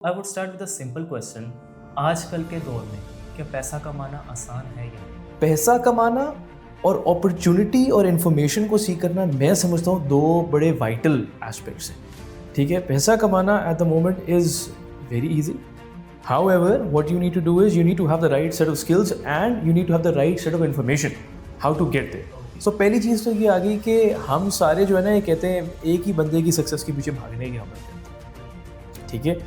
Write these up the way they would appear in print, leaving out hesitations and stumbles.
I would start with a simple question. आजकल के दौर में क्या पैसा कमाना आसान है या नहीं? पैसा कमाना और अपॉर्चुनिटी और इन्फॉर्मेशन को सीख करना मैं समझता हूँ दो बड़े वाइटल एस्पेक्ट्स हैं। ठीक है, पैसा कमाना eight the moment is very easy. However, what you need to do is you need to have the right set of skills and you need to have the right set of information how to get there. So पहली चीज़ तो ये आ गई कि हम सारे जो है ना ये कहते हैं एक ही बंदे की सक्सेस के पीछे भागने की हम लोग कहते हैं। ठीक है,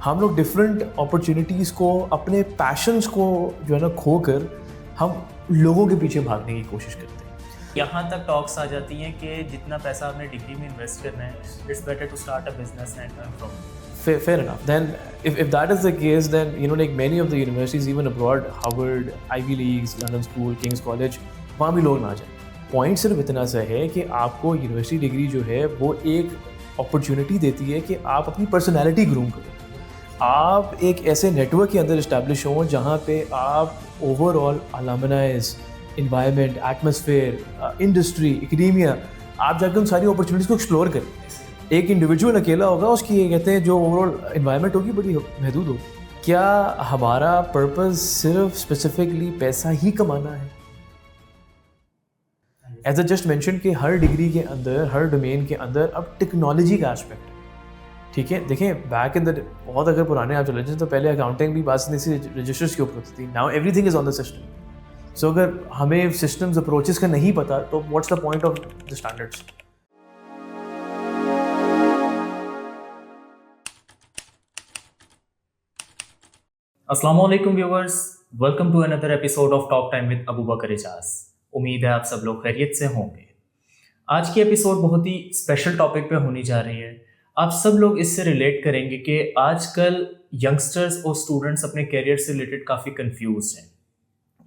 हम लोग डिफरेंट अपॉर्चुनिटीज़ को अपने पैशंस को जो है ना खो कर हम लोगों के पीछे भागने की कोशिश करते हैं। यहाँ तक टॉक्स आ जाती हैं कि जितना पैसा आपने डिग्री में इन्वेस्ट करना है, it's better to start a business and earn from. Fair enough. Then, if that is the case, then like many of the universities, even abroad, Harvard, Ivy Leagues, London School, King's College, वहाँ भी लोग ना जाए। Point सिर्फ इतना सा है कि आपको यूनिवर्सिटी डिग्री जो है वो एक अपॉर्चुनिटी देती है कि आप अपनी पर्सनैलिटी ग्रूम करो। आप एक ऐसे नेटवर्क के अंदर इस्टेब्लिश हों जहाँ पे आप overall alumni's, environment, atmosphere, industry, academia, आप जाकर उन सारी अपॉर्चुनिटीज़ को एक्सप्लोर करें। एक इंडिविजुअल अकेला होगा, उसकी ये कहते हैं जो ओवरऑल इन्वायरमेंट होगी बड़ी महदूद होगी। क्या हमारा पर्पस सिर्फ स्पेसिफिकली पैसा ही कमाना है? एज आई जस्ट मेंशन कि हर डिग्री के अंदर, हर डोमेन के अंदर अब टेक्नोलॉजी का एस्पेक्ट है। ठीक है, देखें बैक इन द बहुत अगर पुराने आप चले जाए तो पहले अकाउंटिंग भी बात नहीं सी रजिस्टर्स के ऊपर होती थी। Now everything is on the system. So अगर हमें सिस्टम्स अप्रोचेस का नहीं पता तो what's the point of the standards? अस्सलाम वालेकुम viewers, welcome to another episode of talk time with Abu Bakar Ijaz. उम्मीद है आप सब लोग खैरियत से होंगे। आज की एपिसोड बहुत ही स्पेशल टॉपिक पे होनी जा रही है। आप सब लोग इससे रिलेट करेंगे कि आजकल यंगस्टर्स और स्टूडेंट्स अपने करियर से रिलेटेड काफ़ी कंफ्यूज हैं।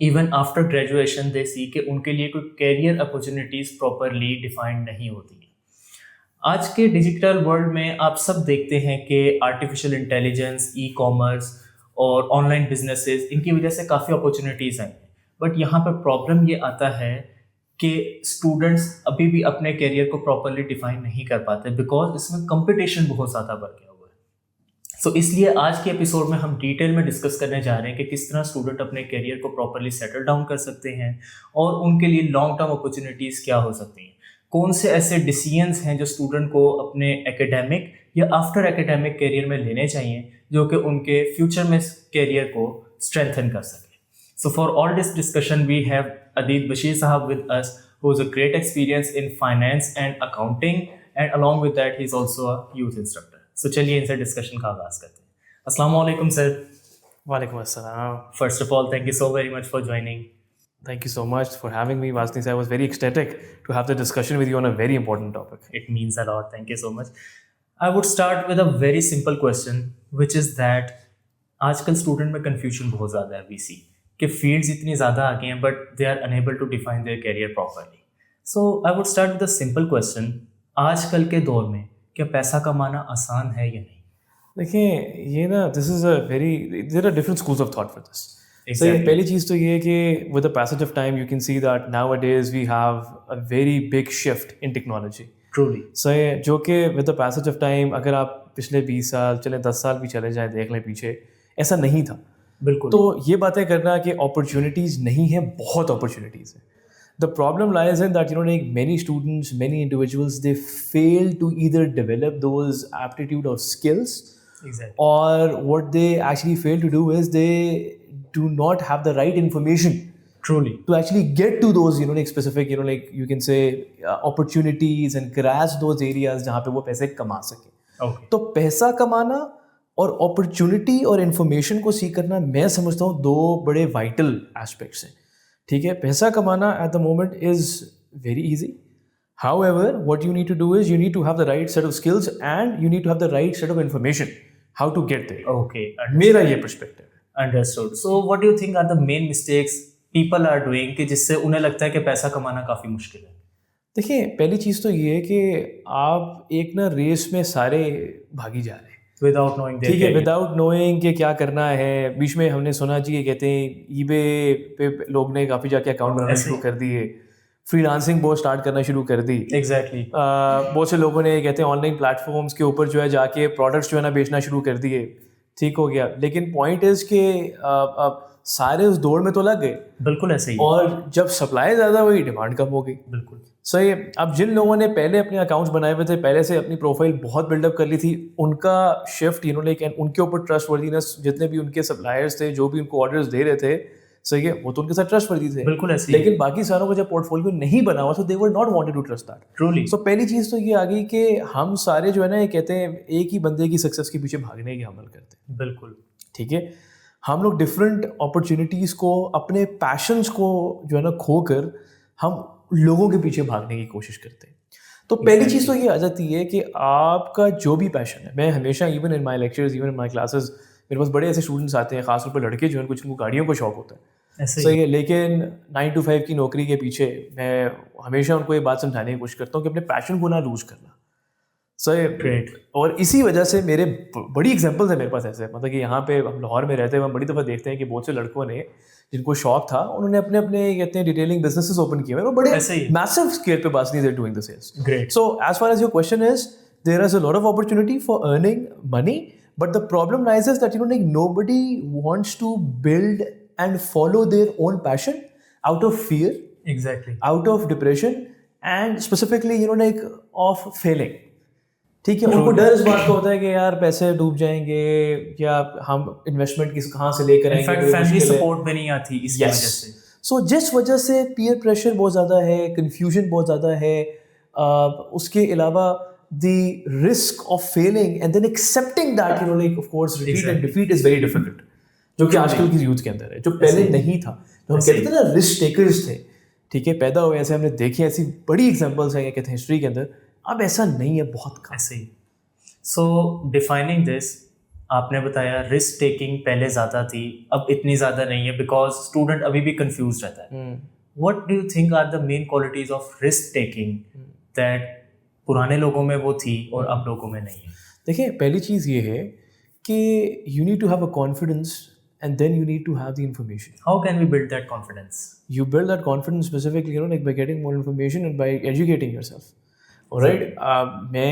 इवन आफ्टर ग्रेजुएशन दे सी कि उनके लिए कोई करियर अपॉर्चुनिटीज़ प्रॉपरली डिफाइंड नहीं होती हैं। आज के डिजिटल वर्ल्ड में आप सब देखते हैं कि आर्टिफिशियल इंटेलिजेंस, ई कॉमर्स और ऑनलाइन बिजनेसेस, इनकी वजह से काफ़ी अपॉर्चुनिटीज़ आई हैं। बट यहाँ पर प्रॉब्लम ये आता है कि स्टूडेंट्स अभी भी अपने करियर को प्रॉपरली डिफाइन नहीं कर पाते बिकॉज इसमें कंपटीशन बहुत ज़्यादा बढ़ गया हुआ है। सो इसलिए आज के एपिसोड में हम डिटेल में डिस्कस करने जा रहे हैं कि किस तरह स्टूडेंट अपने करियर को प्रॉपरली सेटल डाउन कर सकते हैं और उनके लिए लॉन्ग टर्म अपॉर्चुनिटीज़ क्या हो सकती हैं। कौन से ऐसे डिसीजंस हैं जो स्टूडेंट को अपने एकेडमिक या आफ्टर एकेडमिक करियर में लेने चाहिए जो कि उनके फ्यूचर में करियर को स्ट्रेंथन कर सके। So for all this discussion we have Adeed Bashir sahab with us, who is a great experience in finance and accounting and along with that he is also a youth instructor. So चलिए इनसे discussion का आगाज करते हैं। अस्सलाम वालेकुम सर। वालेकुम अस्सलाम। First of all thank you so very much for joining. Thank you so much for having me, Vasni. I was very ecstatic to have the discussion with you on a very important topic. It means a lot. Thank you so much. I would start with a very simple question, which is that आजकल student में confusion बहुत ज़्यादा है। We सी कि fields इतनी ज़्यादा आ गई हैं but they are unable to define their career properly. So I would start with a simple question. आजकल के दौर में क्या पैसा कमाना आसान है या नहीं? देखिए, ये ना this is a very, there are different schools of thought for this. So पहली चीज़ तो ये है कि with the passage of time you can see that nowadays we have a very big shift in technology. Truly. So जो कि with the passage of time अगर आप पिछले 20 साल चले 10 साल भी चले जाएं देख लें पीछे, ऐसा नहीं था। बिल्कुल। तो ये बातें करना कि अपॉर्चुनिटीज़ नहीं है, बहुत अपॉर्चुनिटीज़ है। The problem lies in that like many students, many individuals, they fail to either develop those aptitude or skills. Exactly. Or what they actually fail to do is they do not have the right information truly to actually get to those like specific like you can say opportunities and grasp those areas जहाँ पे वो पैसे कमा सके। okay. तो पैसा कमाना और अपॉर्चुनिटी और इन्फॉर्मेशन को सीख करना मैं समझता हूँ दो बड़े वाइटल एस्पेक्ट्स हैं। ठीक है, पैसा कमाना eight the moment is very easy. However, what you need to do is you need to have the right set of skills and you need to have the right set of information how to get there. Okay, मेरा ये perspective. Understood. So what do you think are the main mistakes people are doing कि जिससे उन्हें लगता है कि पैसा कमाना काफ़ी मुश्किल है? देखिए, पहली चीज़ तो ये है कि आप एक ना रेस में सारे भागी जा रहे हैं विदाउट नोइंग। ठीक है, विदाउट नोइंग कि क्या करना है। बीच में हमने सुना जी, ये कहते हैं ईबे पे लोग ने काफ़ी जाके अकाउंट बनाना शुरू कर दिए, फ्रीलांसिंग बहुत स्टार्ट करना शुरू कर दी। एग्जैक्टली। बहुत से लोगों ने कहते हैं ऑनलाइन प्लेटफॉर्म्स के ऊपर जो है जाके प्रोडक्ट्स जो है ना बेचना शुरू कर दिए। ठीक हो गया, लेकिन पॉइंट इज कि सारे उस दौड़ में तो लग गए, बिल्कुल ऐसे ही। और जब सप्लाई ज़्यादा हुई डिमांड कम हो गई। बिल्कुल सही है। अब जिन लोगों ने पहले अपने अकाउंट्स बनाए हुए थे, पहले से अपनी प्रोफाइल बहुत बिल्डअप कर ली थी, उनका शिफ्ट लाइक उनके ऊपर ट्रस्ट वर्दीनेस, जितने भी उनके सप्लायर्स थे जो भी उनको ऑर्डर्स दे रहे थे, सही है, वो तो उनके साथ ट्रस्ट वर्दी थे। बिल्कुल ऐसे ही। लेकिन बाकी सारों का जब पोर्टफोलियो नहीं बना हुआ, तो they were not wanted to trust that. Truly. So पहली चीज़ तो ये आ गई कि हम सारे जो है ना, ये कहते हैं एक ही बंदे की सक्सेस के पीछे भागने की अमल करते हैं। बिल्कुल। ठीक है, हम लोग डिफरेंट अपॉर्चुनिटीज़ को, अपने पैशंस को जो है ना खोकर हम लोगों के पीछे भागने की कोशिश करते हैं। तो पहली चीज़ तो ये आ जाती है कि आपका जो भी पैशन है, मैं हमेशा even in my lectures, even in my classes, मेरे पास बड़े ऐसे स्टूडेंट्स आते हैं, खासतौर पर लड़के जो हैं, कुछ उनको गाड़ियों का शौक होता है, ऐसे सही ही। है, लेकिन 9 to 5 की नौकरी के पीछे मैं हमेशा उनको ये बात समझाने की कोशिश करता हूँ कि अपने पैशन को ना लूज करना। सही है। Great. और इसी वजह से मेरे बड़ी एग्जांपल्स है मेरे पास ऐसे, मतलब कि यहाँ पे हम लाहौर में रहते हैं, हम बड़ी दफ़ा देखते हैं कि बहुत से लड़कों ने जिनको शौक था, उन्होंने अपने अपने कहते हैं डिटेलिंग बिजनेसेस ओपन किए हुए हैं, और बड़े ऐसे ही। मैसिव स्केल पे बात नहीं, they doing the sales. Great. So as far as your question is, there is a lot of opportunity for earning money, but the problem rises that like nobody wants to build and follow their own passion out of fear, Exactly. out of depression, and specifically like of failing. ठीक है, उनको डर इस बात का होता है कि यार पैसे डूब जाएंगे, या हम इन्वेस्टमेंट कहाँ से लेकर आएंगे, इनफैक्ट फैमिली सपोर्ट भी नहीं आती इसकी Yes. वजह से। सो जिस वजह से पीयर प्रेशर बहुत ज़्यादा है, कन्फ्यूजन बहुत ज़्यादा है, उसके अलावा the risk of failing and then accepting that like of course repeat and defeat is very difficult, जो कि आजकल की यूथ के अंदर है, जो पहले नहीं था। तो हम कहते थे ना रिस्क टेकर्स थे, ठीक है, पैदा हुए ऐसे, हमने देखे ऐसी बड़ी एग्जांपल्स हैं कहते हैं हिस्ट्री के अंदर। अब ऐसा नहीं है, बहुत कम। ऐसे ही। सो डिफाइनिंग दिस, आपने बताया रिस्क टेकिंग पहले ज़्यादा थी, अब इतनी ज़्यादा नहीं है, बिकॉज स्टूडेंट अभी भी कंफ्यूज रहता है। What do you think are the main qualities of risk taking that पुराने लोगों में वो थी और अब लोगों में नहीं है? देखिए, पहली चीज़ ये है कि you need to have a confidence and then you need to have the information. How can we build that confidence? You build that confidence specifically like by getting more information and by educating yourself. Right. मैं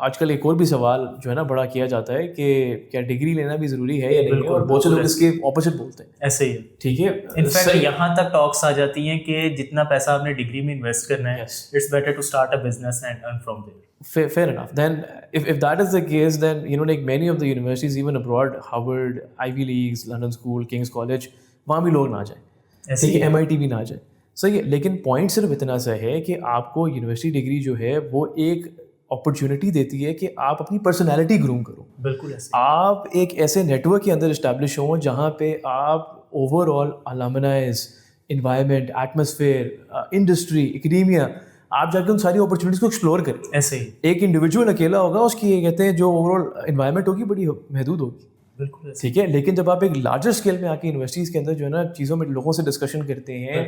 आजकल एक और भी सवाल जो है ना बड़ा किया जाता है कि क्या डिग्री लेना भी ज़रूरी है या नहीं है, और बहुत से लोग इसके ऑपोजिट बोलते हैं। ऐसे ही है। ठीक है, इनफैक्ट यहाँ तक टॉक्स आ जाती हैं कि जितना पैसा आपने डिग्री में इन्वेस्ट करना है, it's better to start a business and earn from there. fair enough. Then if that is the case, then like many of the universities even abroad, Harvard, Ivy Leagues, London School, King's College, वहाँ भी लोग ना जाए, ठीक है, MIT भी ना जाए, सही है। लेकिन पॉइंट सिर्फ इतना सा है कि आपको यूनिवर्सिटी डिग्री जो है वो एक अपॉर्चुनिटी देती है कि आप अपनी पर्सनैलिटी ग्रूम करो। बिल्कुल ऐसे। आप एक ऐसे नेटवर्क के अंदर इस्टेब्लिश हो जहाँ पे आप overall alumni's, environment, atmosphere, industry, academia, आप जाके उन सारी अपॉर्चुनिटीज़ को एक्सप्लोर करें। ऐसे ही। एक इंडिविजुअल अकेला होगा, उसकी ये कहते हैं जो ओवरऑल इन्वायरमेंट होगी बड़ी महदूद होगी। बिल्कुल ऐसे। ठीक है, लेकिन जब आप एक लार्जर स्केल में आके यूनिवर्सिटीज़ के अंदर जो है ना चीज़ों में लोगों से डिस्कशन करते हैं,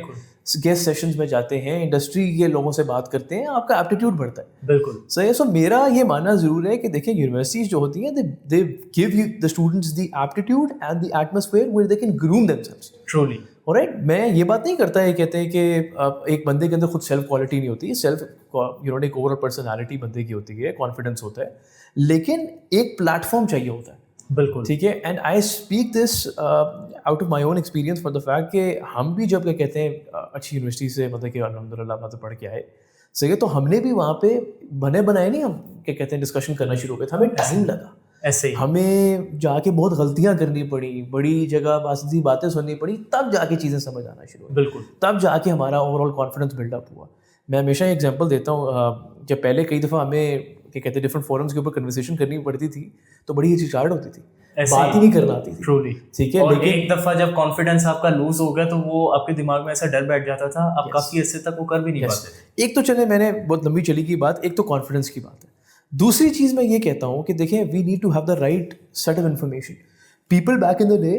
गेस्ट सेशंस में जाते हैं, इंडस्ट्री के लोगों से बात करते हैं, आपका एप्टीट्यूड बढ़ता है। बिल्कुल सही है। सो मेरा ये मानना ज़रूर है कि देखिए, यूनिवर्सिटीज़ जो होती हैं, they give you the students the aptitude and the atmosphere where they can groom themselves. Truly. Alright, मैं ये बात नहीं करता है, कहते हैं कि एक बंदे के अंदर खुद सेल्फ क्वालिटी नहीं होती, सेल्फ एक ओवरऑल पर्सनालिटी बंदे की होती है, कॉन्फिडेंस होता है, लेकिन एक प्लेटफॉर्म चाहिए होता है। बिल्कुल ठीक है। And I speak this out of my own experience for the fact कि हम भी जब क्या कहते हैं अच्छी यूनिवर्सिटी से मतलब कि अल्हम्दुलिल्लाह मतलब पढ़ के आए, सही है, तो हमने भी वहाँ पे बने बनाए नहीं, हम क्या कहते हैं डिस्कशन करना शुरू हो गए था, हमें टाइम लगा, ऐसे ही। हमें जाके बहुत गलतियाँ करनी पड़ी, बड़ी जगह बासी बातें सुननी पड़ी, तब जाके चीज़ें समझ आना शुरू हुई। बिल्कुल। तब जाके हमारा ओवरऑल कॉन्फिडेंस बिल्डअप हुआ। मैं हमेशा एग्जांपल देता हूँ, जब पहले कई दफ़ा हमें क्या कहते हैं डिफरेंट फोरम्स के ऊपर कन्वर्सेशन करनी पड़ती थी, तो बड़ी हिचकिचाहट होती थी, बात ही नहीं करना आती थी। ट्रूली। ठीक है, और लेकिन एक दफ़ा जब कॉन्फिडेंस आपका लूज हो गया तो वो आपके दिमाग में ऐसा डर बैठ जाता था, आप काफ़ी अर्से तक वो कर भी नहीं पाते। एक तो चले, मैंने बहुत लंबी चली की बात, एक तो कॉन्फिडेंस की बात है। दूसरी चीज़ मैं ये कहता हूँ कि देखें, we need to have the right set of information. People back in the day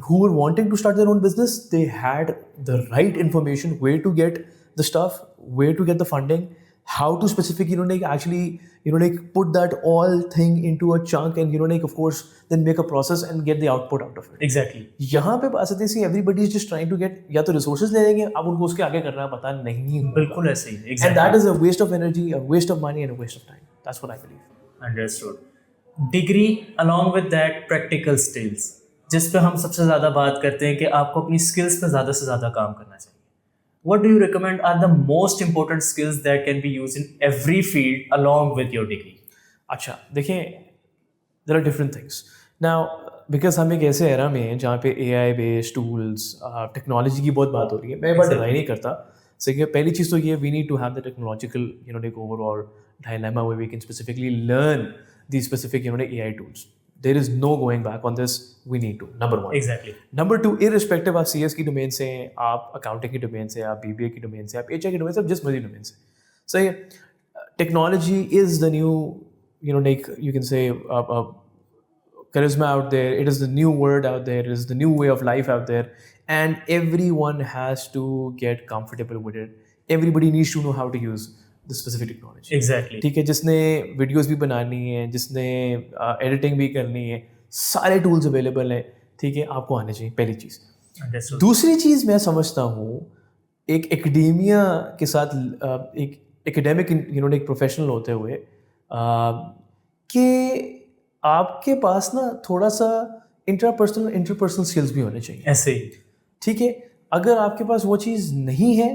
who were wanting to start their own business, they had the right information, where to get the stuff, where to get the funding, how to specifically actually put that all thing into a chunk and of course then make a process and get the output out of it. Exactly. यहाँ पे बात आती है, everybody is just trying to get, या तो resources ले लेंगे, अब उनको उसके आगे करना पता नहीं होगा। बिल्कुल ऐसे ही। And that is a waste of energy, a waste of money and a waste of time. That's what I believe. Understood. Degree along with that practical skills, जिस पे हम सबसे ज़्यादा बात करते हैं कि आपको अपनी स्किल्स पे ज़्यादा से ज़्यादा काम करना चाहिए. What do you recommend are the most important skills that can be used in every field along with your degree? अच्छा देखिए, there are different things now, because हम एक ऐसे एरा में हैं जहाँ पे AI बेस्ड टूल्स, टेक्नोलॉजी की बहुत बात हो रही है. मैं बात डिनाई नहीं करता. सही है, पहली चीज़ तो ये, we need to have the technological like overall dilemma where we can specifically learn these specific AI tools. There is no going back on this. We need to, number one. Exactly. Number two, irrespective आप CS की domain से हैं, आप accounting की domain से, आप BBA की domain से, आप HR की डोमेन से, आप जिस मर्जी डोमेन से. सही है, technology is the new like you can say charisma out there. It is the new word out there. It is the new way of life out there, and everyone has to get comfortable with it. Everybody needs to know how to use the specific technology. Exactly. ठीक है, जिसने videos भी बनानी है, जिसने editing भी करनी है, सारे टूल्स अवेलेबल हैं. ठीक है, आपको आने चाहिए, पहली चीज़. Understood. दूसरी चीज़ मैं समझता हूँ, एक एकेडेमिया के साथ एक एकेडमिक एक प्रोफेशनल होते हुए कि आपके पास ना थोड़ा सा इंटरपर्सनल स्किल्स भी होने चाहिए. ऐसे ही. ठीक है, अगर आपके पास वो चीज़ नहीं है,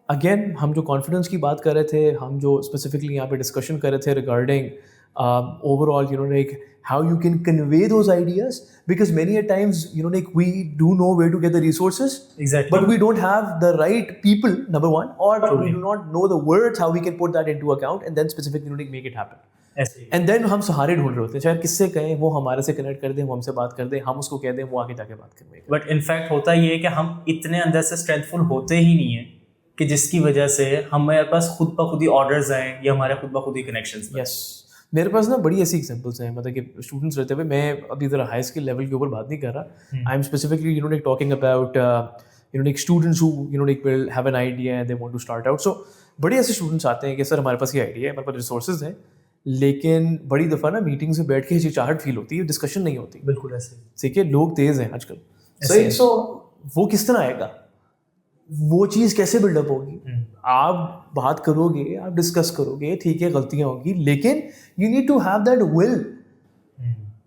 अगेन हम जो कॉन्फिडेंस की बात कर रहे थे, हम जो स्पेसिफिकली यहाँ पे डिस्कशन कर रहे थे regarding overall like how you can convey those ideas, because many a times like we do know where to get the resources. Exactly. But we don't have the right people, number one, or Truly. we do not know the words how we can put that into account and then specifically make it happen. ऐसे ही. And then हम सहारे ढूंढ रहे होते हैं, चाहे किससे कहें, वो हमारे से कनेक्ट कर दें, वो हमसे बात कर दें, हम उसको कह दें, वो आगे जाके बात करें. बट इनफैक्ट होता ये है कि हम इतने अंदर से स्ट्रेंथफुल होते ही नहीं है कि जिसकी वजह से हमारे पास खुद ब खुद ही ऑर्डर्स आए या हमारे खुद ब खुद ही कनेक्शंस. यस, मेरे पास ना बड़ी ऐसी एग्जांपल्स हैं, मतलब कि स्टूडेंट्स रहते हुए, मैं अभी ज़रा हाई स्किल लेवल के ऊपर बात नहीं कर रहा. I am specifically talking about students who will have an idea and they want to start out. So बड़े ऐसे स्टूडेंट्स आते हैं कि सर हमारे पास ये आइडिया है, हमारे पास रिसोर्सेज हैं, लेकिन बड़ी दफ़ा ना मीटिंग से बैठ के हिचकिचाहट फील होती है, डिस्कशन नहीं होती. बिल्कुल ऐसे. ठीक है, लोग तेज़ हैं आजकल. सही. सो वो किस तरह आएगा, वो चीज़ कैसे बिल्डअप होगी? आप बात करोगे, आप डिस्कस करोगे, ठीक है, गलतियाँ होगी, लेकिन you need to have that will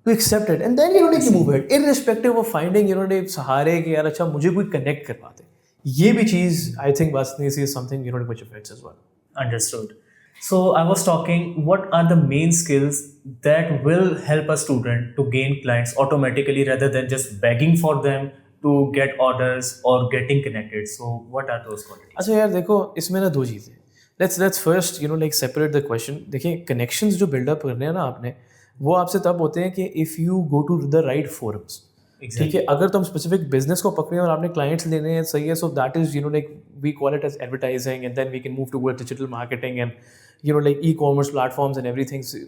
to accept it and then need to move it, irrespective of finding सहारे कि यार अच्छा मुझे कोई कनेक्ट करवा दे. ये भी चीज़ आई थिंक बस is something which affects as well. Understood. So I was talking, what are the main skills that will help a student to gain clients automatically rather than just begging for them to get orders or getting connected? So what are those qualities? अच्छा यार देखो, इसमें ना दो चीज़ें. Let's first like separate the question. देखिए, connections जो buildup करने हैं ना आपने, वो आपसे तब होते हैं कि if you go to the right forums. ठीक है, अगर तुम स्पेसिफिक बिजनेस को पकड़े और आपने क्लाइंट्स लेने हैं, सही है, so that is like we call it as advertising, and then we can move towards digital marketing and like e-commerce platforms and everything. So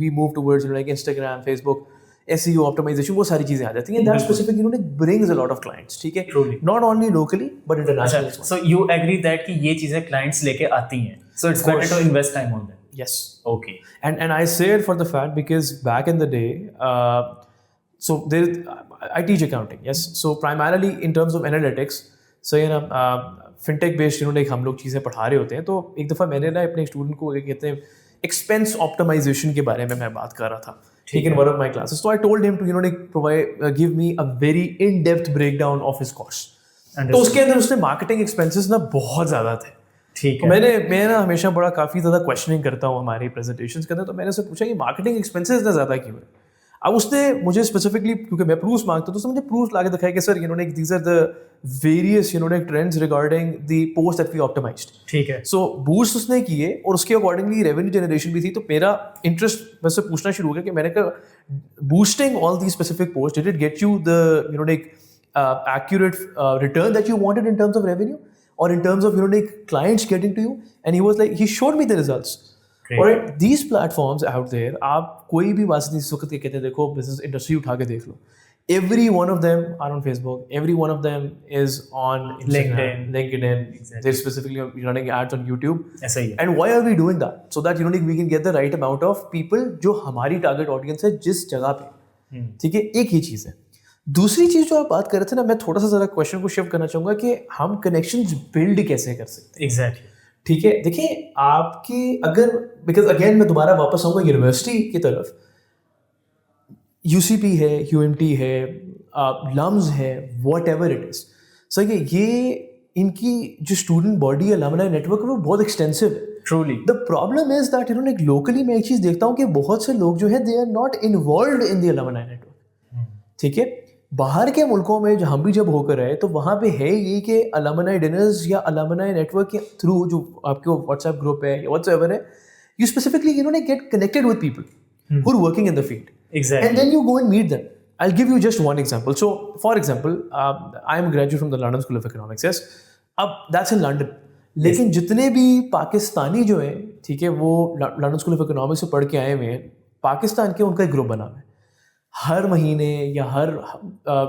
we move towards like Instagram, Facebook, SEO optimization, वो सारी चीज़ें आ जाती हैं. That specific like brings a lot of clients. ठीक है, Truly. not only locally but internationally. अच्छा, so you agree that कि ये चीज़ें clients लेके आती हैं, so it's better to invest time on them. Yes. Okay. And I say it for the fact because back in the day, so I teach accounting. Yes. So primarily in terms of analytics, so fintech based like हम लोग चीज़ें पढ़ा रहे होते हैं. तो एक दफ़ा मैंने ना अपने स्टूडेंट को कहते हैं एक्सपेंस ऑप्टिमाइजेशन के बारे में मैं बात कर रहा था, ठीक है, वन ऑफ माई क्लासेस. तो I told him to like provide give me a very in depth break down of his cost. तो उसके अंदर उसने मार्केटिंग एक्सपेंसेस ना बहुत ज़्यादा थे. ठीक है, तो मैं ना हमेशा बड़ा काफ़ी ज़्यादा क्वेश्चनिंग करता हूँ हमारी प्रेजेंटेशंस के अंदर. तो मैंने उससे पूछा कि मार्केटिंग एक्सपेंसेस इतना ज़्यादा क्यों है. अब उसने मुझे स्पेसिफिकली, क्योंकि मैं प्रूफ्स मांगता हूँ, तो उसने मुझे प्रूफ्स ला के दिखाया कि sir like these are the various like trends regarding the post that we optimized. ठीक है. सो बूस्ट उसने किए और उसके अकॉर्डिंगली रेवेन्यू जनरेशन भी थी. तो मेरा इंटरेस्ट बस से पूछना शुरू हो गया कि मैंने कहा boosting all the specific post, did it get you the like accurate return that you wanted in terms of revenue or in terms of like clients getting to you? And he was like, he showed me the results. Alright, these platforms out there, आप कोई भी बात नहीं इस वक्त के कहते हैं, देखो बिजनेस इंडस्ट्री उठा के देख लो, every one of them are on Facebook, every one of them is on Instagram, LinkedIn. Exactly. They're specifically running ads on YouTube. ऐसा ही है. And why are we doing that? So that like we can get the right amount of people जो हमारी target audience है जिस जगह पे. ठीक है, एक ही चीज़ है. दूसरी चीज़ जो आप बात कर रहे थे ना, मैं थोड़ा सा ज़रा क्वेश्चन को शिफ्ट करना चाहूँगा कि हम कनेक्शंस बिल्ड कैसे कर सकते हैं. एग्जैक्टली. ठीक है, देखिए आपकी अगर, बिकॉज अगेन मैं दोबारा वापस आऊँगा यूनिवर्सिटी की तरफ, यूसीपी है, यूएमटी है, लम्स है, वॉट एवर इट इज़। सही है, ये इनकी जो स्टूडेंट बॉडी है, अलमनाई नेटवर्क है, वो बहुत एक्सटेंसिव है। Truly. The problem is that एक लोकली मैं एक चीज़ देखता हूँ कि बहुत से लोग जो है they are not involve in the alumni network. ठीक है, बाहर के मुल्कों में जो हम भी जब होकर आए तो वहाँ पे है ये कि अलमनाई डिनर्स या अलमनाई नेटवर्क के थ्रू जो आपके व्हाट्सएप ग्रुप है या व्हाट्सएवर है, you specifically get connected with people who are working in the field. Exactly. And then you go and meet them. I'll give you just one example. So, for example, I am a graduate from the London School of Economics. Yes, अब that's in London. लेकिन जितने भी पाकिस्तानी जो हैं, ठीक है, वो London school of economics से पढ़ के आए हुए हैं, पाकिस्तान के उनका एक ग्रुप बना हुआ है। हर महीने या हर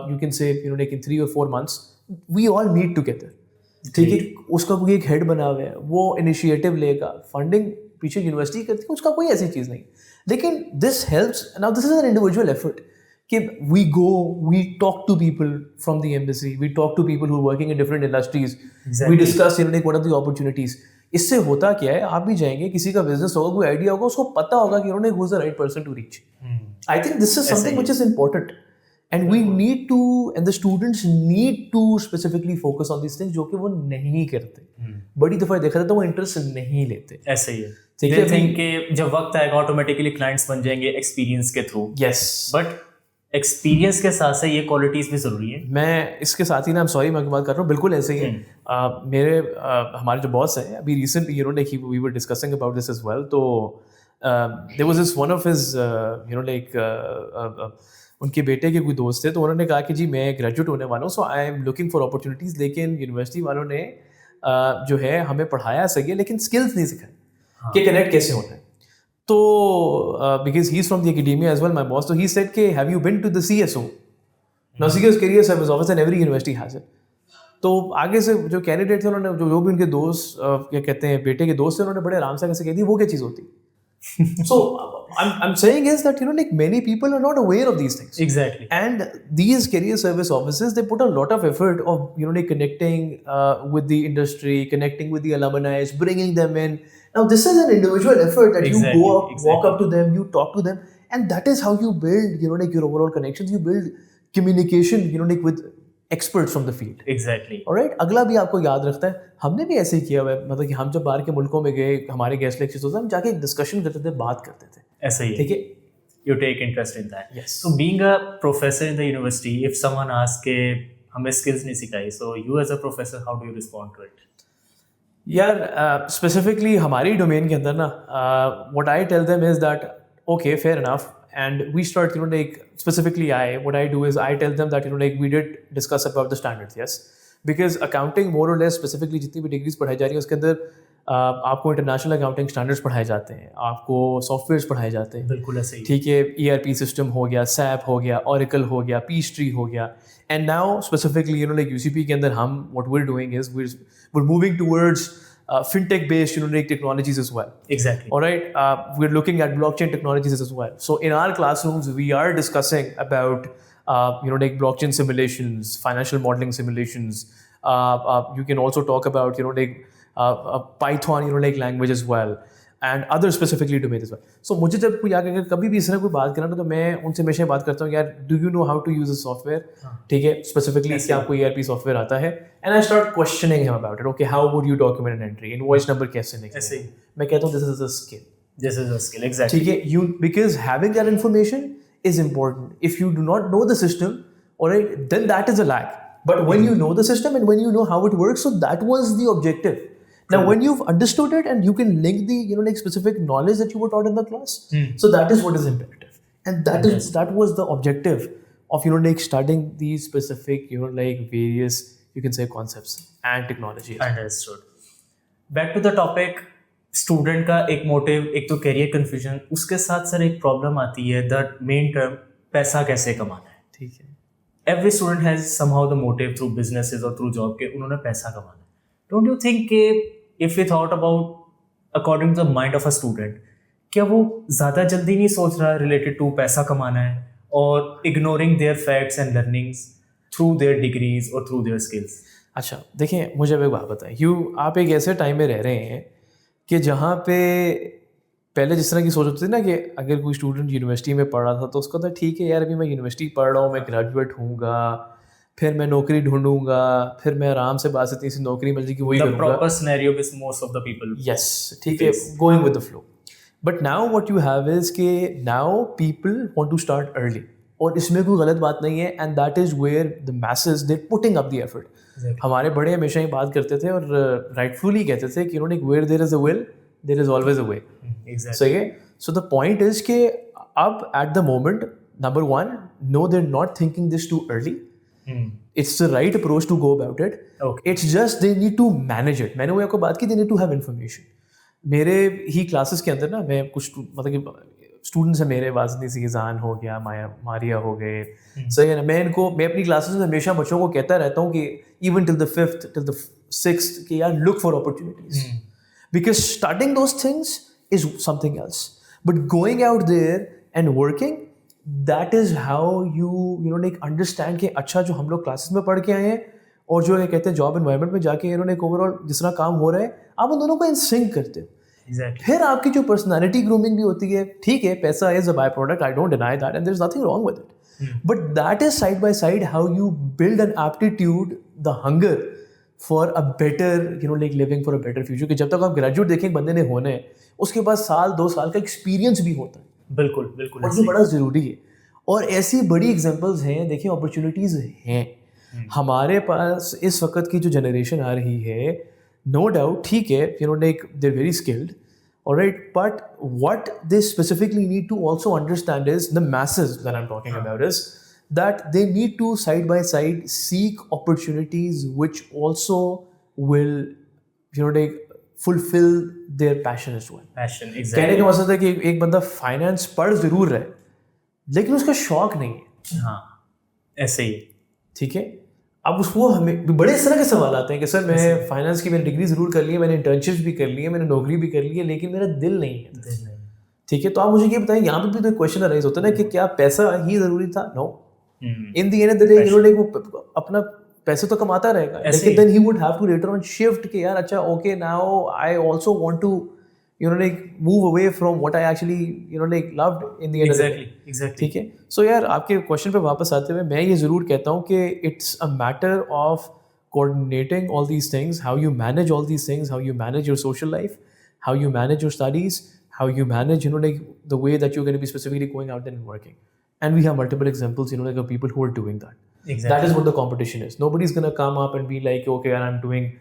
you can say like in 3 or 4 months we all meet together. ठीक है, उसका कोई एक हेड बना हुआ है, वो इनिशिएटिव लेगा, फंडिंग पीछे यूनिवर्सिटी करती है, उसका कोई ऐसी चीज़ नहीं। लेकिन this helps, now this is an individual effort कि we go, we talk to people from the embassy, we talk to people who are working in different industries, we discuss what are the opportunities. इससे होता क्या है, आप भी जाएंगे, किसी का बिजनेस होगा, कोई आइडिया होगा, उसको पता होगा कि उन्होंने who is the right person to reach. I think this is something which is important and we need to, and the students need to specifically focus on these things जो कि वो नहीं करते। बड़ी दफ़ा देखा जाता है वो इंटरेस्ट नहीं लेते। ऐसे ही है, they think कि जब वक्त आएगा ऑटोमेटिकली क्लाइंट्स बन जाएंगे एक्सपीरियंस के थ्रू। यस, बट एक्सपीरियंस के साथ से ये क्वालिटीज भी जरूरी है। मैं इसके साथ ही ना, सॉरी मैं बात कर रहा हूँ, बिल्कुल ऐसे ही है। मेरे हमारे जो बॉस हैं अभी recently, we were discussing about this as well, तो there was this one of his उनके बेटे के कोई दोस्त थे, तो उन्होंने कहा कि जी मैं ग्रेजुएट होने वाला हूँ, so I am looking for opportunities, लेकिन यूनिवर्सिटी वालों ने जो है हमें पढ़ाया सही है लेकिन स्किल्स नहीं सिखाए कि कनेक्ट कैसे होना है। तो because he is from the academia as well, my boss, तो ही सेड कि have you been to the CSO? Now CSO career service office and every university has it. तो आगे से जो कैंडिडेट थे, उन्होंने जो भी उनके दोस्त क्या कहते हैं बेटे के दोस्त थे, उन्होंने बड़े आराम से कैसे कह दी वो क्या चीज़ होती। So I'm saying is that like many people are not aware of these things. Exactly. And these career service offices, they put a lot of effort of like connecting with the industry, connecting with the alumni, bringing them in. Now this is an individual effort that you go up, walk up to them, you talk to them, and that is how you build like your overall connections. You build communication like with experts from the field. Exactly. Alright, अगला भी आपको याद रखता है, हमने भी ऐसे ही किया हुआ है, मतलब कि हम जब बाहर के मुल्कों में गए, हमारे गेस्ट लेक्चर्स होते हैं, हम जाके डिस्कशन करते थे, बात करते थे। ऐसा ही, ठीक है, you take interest in that. Yes. So being a professor in the university, if someone asks के हमें skills नहीं सिखाई, so you as a professor, how do you respond to it? यार स्पेसिफिकली हमारी डोमेन के अंदर ना, what I tell them is that okay, fair enough, and we start like specifically what I do is I tell them that like we did discuss about the standards, yes, because accounting more or less specifically जितनी भी degrees पढ़ाई जा रही है उसके अंदर आपको international accounting standards पढ़ाए जाते हैं, आपको सॉफ्टवेयर्स पढ़ाए जाते हैं। बिल्कुल ऐसे ही, ठीक है, ERP सिस्टम हो गया, SAP हो गया, Oracle हो गया, Peachtree हो गया, and now specifically like UCP के अंदर हम what we're doing is we're moving towards fintech based like technologies as well. Exactly. All right, we're looking at blockchain technologies as well. So in our classrooms we are discussing about like blockchain simulations, financial modeling simulations. You can also talk about like Python like language as well, and other specifically domains as well. So मुझे जब कोई आगे अगर कभी भी इस तरह कोई बात करना तो मैं उनसे हमेशा बात करता हूँ, यार do you know how to use a software? ठीक है, स्पेसिफिकली क्या आपको ERP सॉफ्टवेयर आता है? And I start questioning him about it. Okay, how would you document an entry, invoice number कैसे निकलेगा? मैं कहता हूँ this is a skill, this is a skill. Exactly. ठीक है, you because having that information is important. If you do not know the system, all right, then that is a lag. But when you know the system and when you know how it works, so that was the objective. Now, when you've understood it and you can link the like specific knowledge that you were taught in the class, so that is what is imperative, and that was the objective of like studying these specific like various you can say concepts and technology. Understood. Back to the topic. Student का एक motive, एक तो career confusion, उसके साथ sir एक problem आती है, the main term पैसा कैसे कमाना है। ठीक है, every student has somehow the motive through businesses और थ्रू जॉब के उन्होंने पैसा कमाना है। डोंट यू थिंक कि if we thought about according to the mind of a student, क्या वो ज़्यादा जल्दी नहीं सोच रहा रिलेटेड टू पैसा कमाना है और ignoring their facts and learnings through their degrees और थ्रू देयर स्किल्स? अच्छा देखिए, मुझे अब एक बात बताएं, आप एक ऐसे टाइम में रह रहे हैं कि जहाँ पे पहले जिस तरह की सोच होती थी ना कि अगर कोई स्टूडेंट यूनिवर्सिटी में पढ़ रहा था तो उसका था ठीक है यार, अभी मैं यूनिवर्सिटी पढ़ रहा हूँ, मैं ग्रेजुएट हूँगा, फिर मैं नौकरी ढूंढूंगा, फिर मैं आराम से बात इतनी सी नौकरी मिल जाएगी वही द करूँगा. Proper scenario which most of the people yes, ठीक है, face. Going with the flow. But now what you have is कि now people want to start early, और इसमें कोई गलत बात नहीं है, and that is where the message they putting up the effort. हमारे बड़े हमेशा ही बात करते थे और राइटफुली कहते थे कि उन्होंने where there is a will there is always a way. सही है. सो द पॉइंट इज कि अब at the moment, number one, no they are not thinking this too early. It's the right approach to go about it. Okay. It's just they need to manage it. मैंने वो आपको बात की, they need to have information. मेरे ही classes के अंदर ना, मैं कुछ मतलब कि स्टूडेंट्स हैं मेरे, वाजनी सीजान हो गया, मारिया हो गए, सही है ना. मैं अपनी क्लासेस में हमेशा बच्चों को कहता रहता हूँ कि even till the 5th till the 6th कि यार look for opportunities, because starting those things is something else, but going out there and working, that is how you like understand कि अच्छा जो हम लोग क्लासेस में पढ़ के आए हैं और जो ये कहते हैं जॉब एनवायरनमेंट में जाके इन्होंने एक ओवरऑल जिस तरह काम हो रहा है, आप उन दोनों को इन सिंक करते हो. फिर आपकी जो पर्सनालिटी ग्रूमिंग भी होती है, ठीक है, पैसा is a by product, I don't deny that and there is nothing wrong with it, but that is side by side how you build an aptitude, the hunger for a better like living for a better future. कि जब तक आप graduate देखें बंदे ने होने, उसके बाद 1-2 साल का एक्सपीरियंस भी होता है. बिल्कुल बिल्कुल, और ये बड़ा ज़रूरी है. और ऐसी बड़ी एग्जांपल्स हैं, देखिए अपॉर्चुनिटीज़ हैं हमारे पास. इस वक्त की जो जनरेशन आ रही है, नो डाउट, ठीक है, like they are very skilled, alright, but what they specifically need to also understand is the masses that I'm talking about is that they need to side by side seek opportunities which also will like fulfill their passion as well. Passion, कहने exactly. का मकसद है कि एक बंदा finance पढ़ जरूर रहा है लेकिन उसका शौक नहीं है. हाँ, ऐसे ही. ठीक है. अब उसको हमें बड़े इस तरह के सवाल आते हैं कि सर मैं फाइनेंस की मैंने डिग्री ज़रूर कर ली है, मैंने इंटर्नशिप्स भी कर ली है, मैंने नौकरी भी कर ली है, लेकिन मेरा दिल नहीं है. ठीक है. तो आप मुझे ये बताएं, यहाँ पे भी तो क्वेश्चन अराइज होता है ना कि क्या पैसा ही ज़रूरी था? No. In the end of the day like वो अपना पैसे तो कमाता रहेगा, लेकिन then he would have to later on shift कि यार अच्छा okay now I also want to like move away from what I actually like loved in the end of the day. Exactly. ठीक है. So यार आपके question पे वापस आते हुए मैं ये ज़रूर कहता हूँ कि it's a matter of coordinating all these things, how you manage all these things, how you manage your social life, how you manage your studies, how you manage like the way that you're going to be specifically going out there and working. And we have multiple examples like of people who are doing that. Exactly. That is what the competition is. Nobody's going to come up and be like, okay, I'm doing,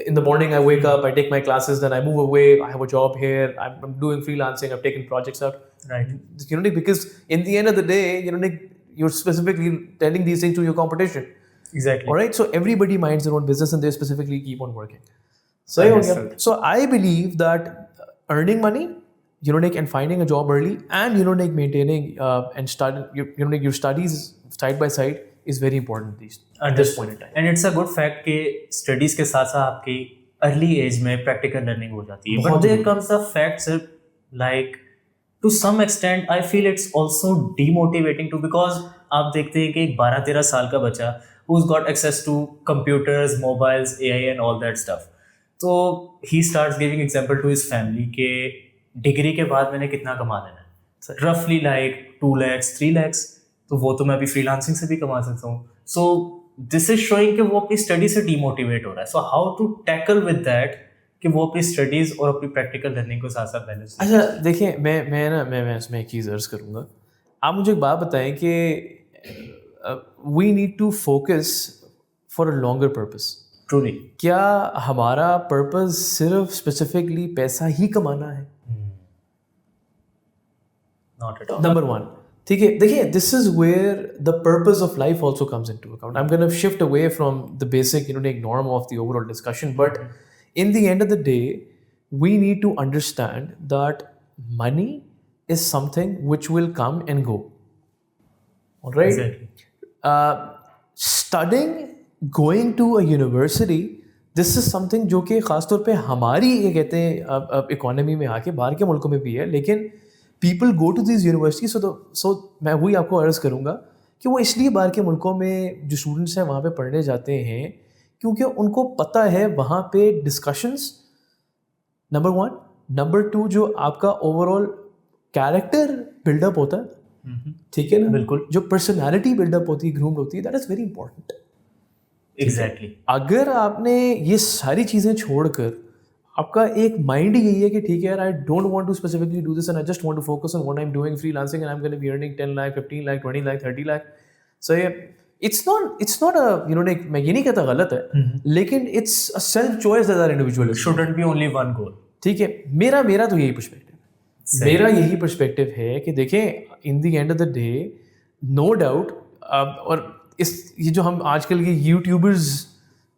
in the morning I wake up, I take my classes, then I move away, I have a job here, I'm doing freelancing, I've taken projects out. Right. Because in the end of the day, you're specifically telling these things to your competition. Exactly. All right. So everybody minds their own business and they specifically keep on working. So so I believe that earning money, and finding a job early, and maintaining and starting your studies side by side is very important at this point in time. And it's a good fact कि studies के साथ साथ आपकी early age में practical learning हो जाती है. But there comes the fact sir, like to some extent I feel it's also demotivating too, because आप देखते हैं कि एक 12-13 साल का बच्चा who's got access to computers, mobiles, AI and all that stuff, तो he starts giving example to his family कि डिग्री के बाद मैंने कितना कमा लेना है, रफली लाइक 2 lakhs 3 lakhs, तो वो तो मैं अभी फ्रीलांसिंग से भी कमा सकता हूँ. सो दिस इज शोइंग कि वो अपनी स्टडी से डीमोटिवेट हो रहा है. So how to tackle with that कि वो अपनी स्टडीज और अपनी प्रैक्टिकल लर्निंग को साथ साथ बैलेंस. अच्छा देखिए, मैं इसमें एक चीज़ अर्ज करूँगा. आप मुझे एक बात बताएं कि we need to focus for a longer purpose. Truly. क्या हमारा पर्पस सिर्फ स्पेसिफिकली पैसा ही कमाना है? Not at all. नंबर 1. ठीक है. देखिए, this is where the purpose of life also comes into account. I am gonna shift away from the basic norm of the overall discussion, but in the end of the day, we need to understand that money is something which will come and go. All right? Exactly. Studying, going to a university, this is something जो कि ख़ासतौर पे हमारी ये कहते हैं economy में आके बाहर के मुल्कों में भी है, लेकिन people go to these universities, so मैं वही आपको अर्ज़ करूँगा कि वो इसलिए बाहर के मुल्कों में जो स्टूडेंट्स हैं वहाँ पे पढ़ने जाते हैं क्योंकि उनको पता है वहाँ पे डिस्कशंस नंबर 1, नंबर 2 जो आपका ओवरऑल कैरेक्टर बिल्डअप होता है, ठीक है ना, बिल्कुल। जो पर्सनालिटी बिल्डअप होती है, ग्रूम्ड होती है, that is very important. Exactly. अगर आपने ये सारी चीज़ें छोड़कर आपका एक माइंड ही यही है कि ठीक है यार, I don't want to specifically do this and I just want to focus on what I am doing freelancing and I am gonna be earning 10 lakh 15 lakh 20 lakh 30 lakh, so ये it's not a you know like, मैं ये नहीं कहता गलत है, लेकिन it's a self choice that are individual. Shouldn't be only one goal. ठीक है, मेरा तो यही पर्सपेक्टिव है। मेरा यही पर्सपेक्टिव है कि देखें, in the end of the day, no doubt, और ये जो हम आजकल के यूट्यूबर्स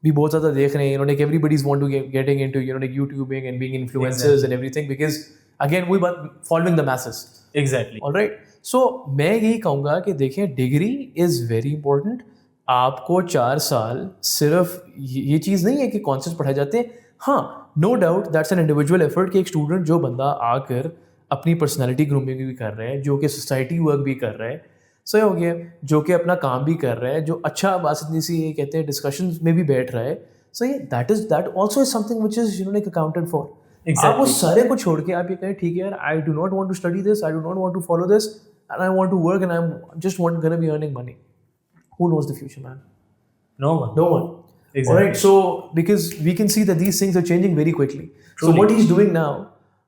भी बहुत ज़्यादा देख रहे हैं, you know like everybody is want to getting into you know like youtubing and being influencers and everything, because again वही बात, following the masses. Exactly. Alright, so मैं यही कहूँगा कि देखें, डिग्री इज़ वेरी इंपॉर्टेंट। आपको 4 साल सिर्फ ये चीज़ नहीं है कि कॉन्सेप्ट पढ़ाए जाते हैं। हाँ, no doubt that's an individual effort कि एक स्टूडेंट जो बंदा आकर अपनी पर्सनैलिटी ग्रूमिंग भी कर रहा है, जो कि सोसाइटी वर्क भी कर रहा है, सही हो गया, जो कि अपना काम भी कर रहा है, जो अच्छा बासतनी सी ये कहते हैं डिस्कशंस में भी बैठ रहा है, सो ये that also is something which is you know like accounted for. आप उस सारे को छोड़ के आप ये कहें ठीक है यार, I do not want to study this, I do not want to follow this, and I want to work and I am just want gonna be earning money, who knows the future, man? No one. Exactly. All right, so because we can see that these things are changing very quickly. Truly. So what he's doing now,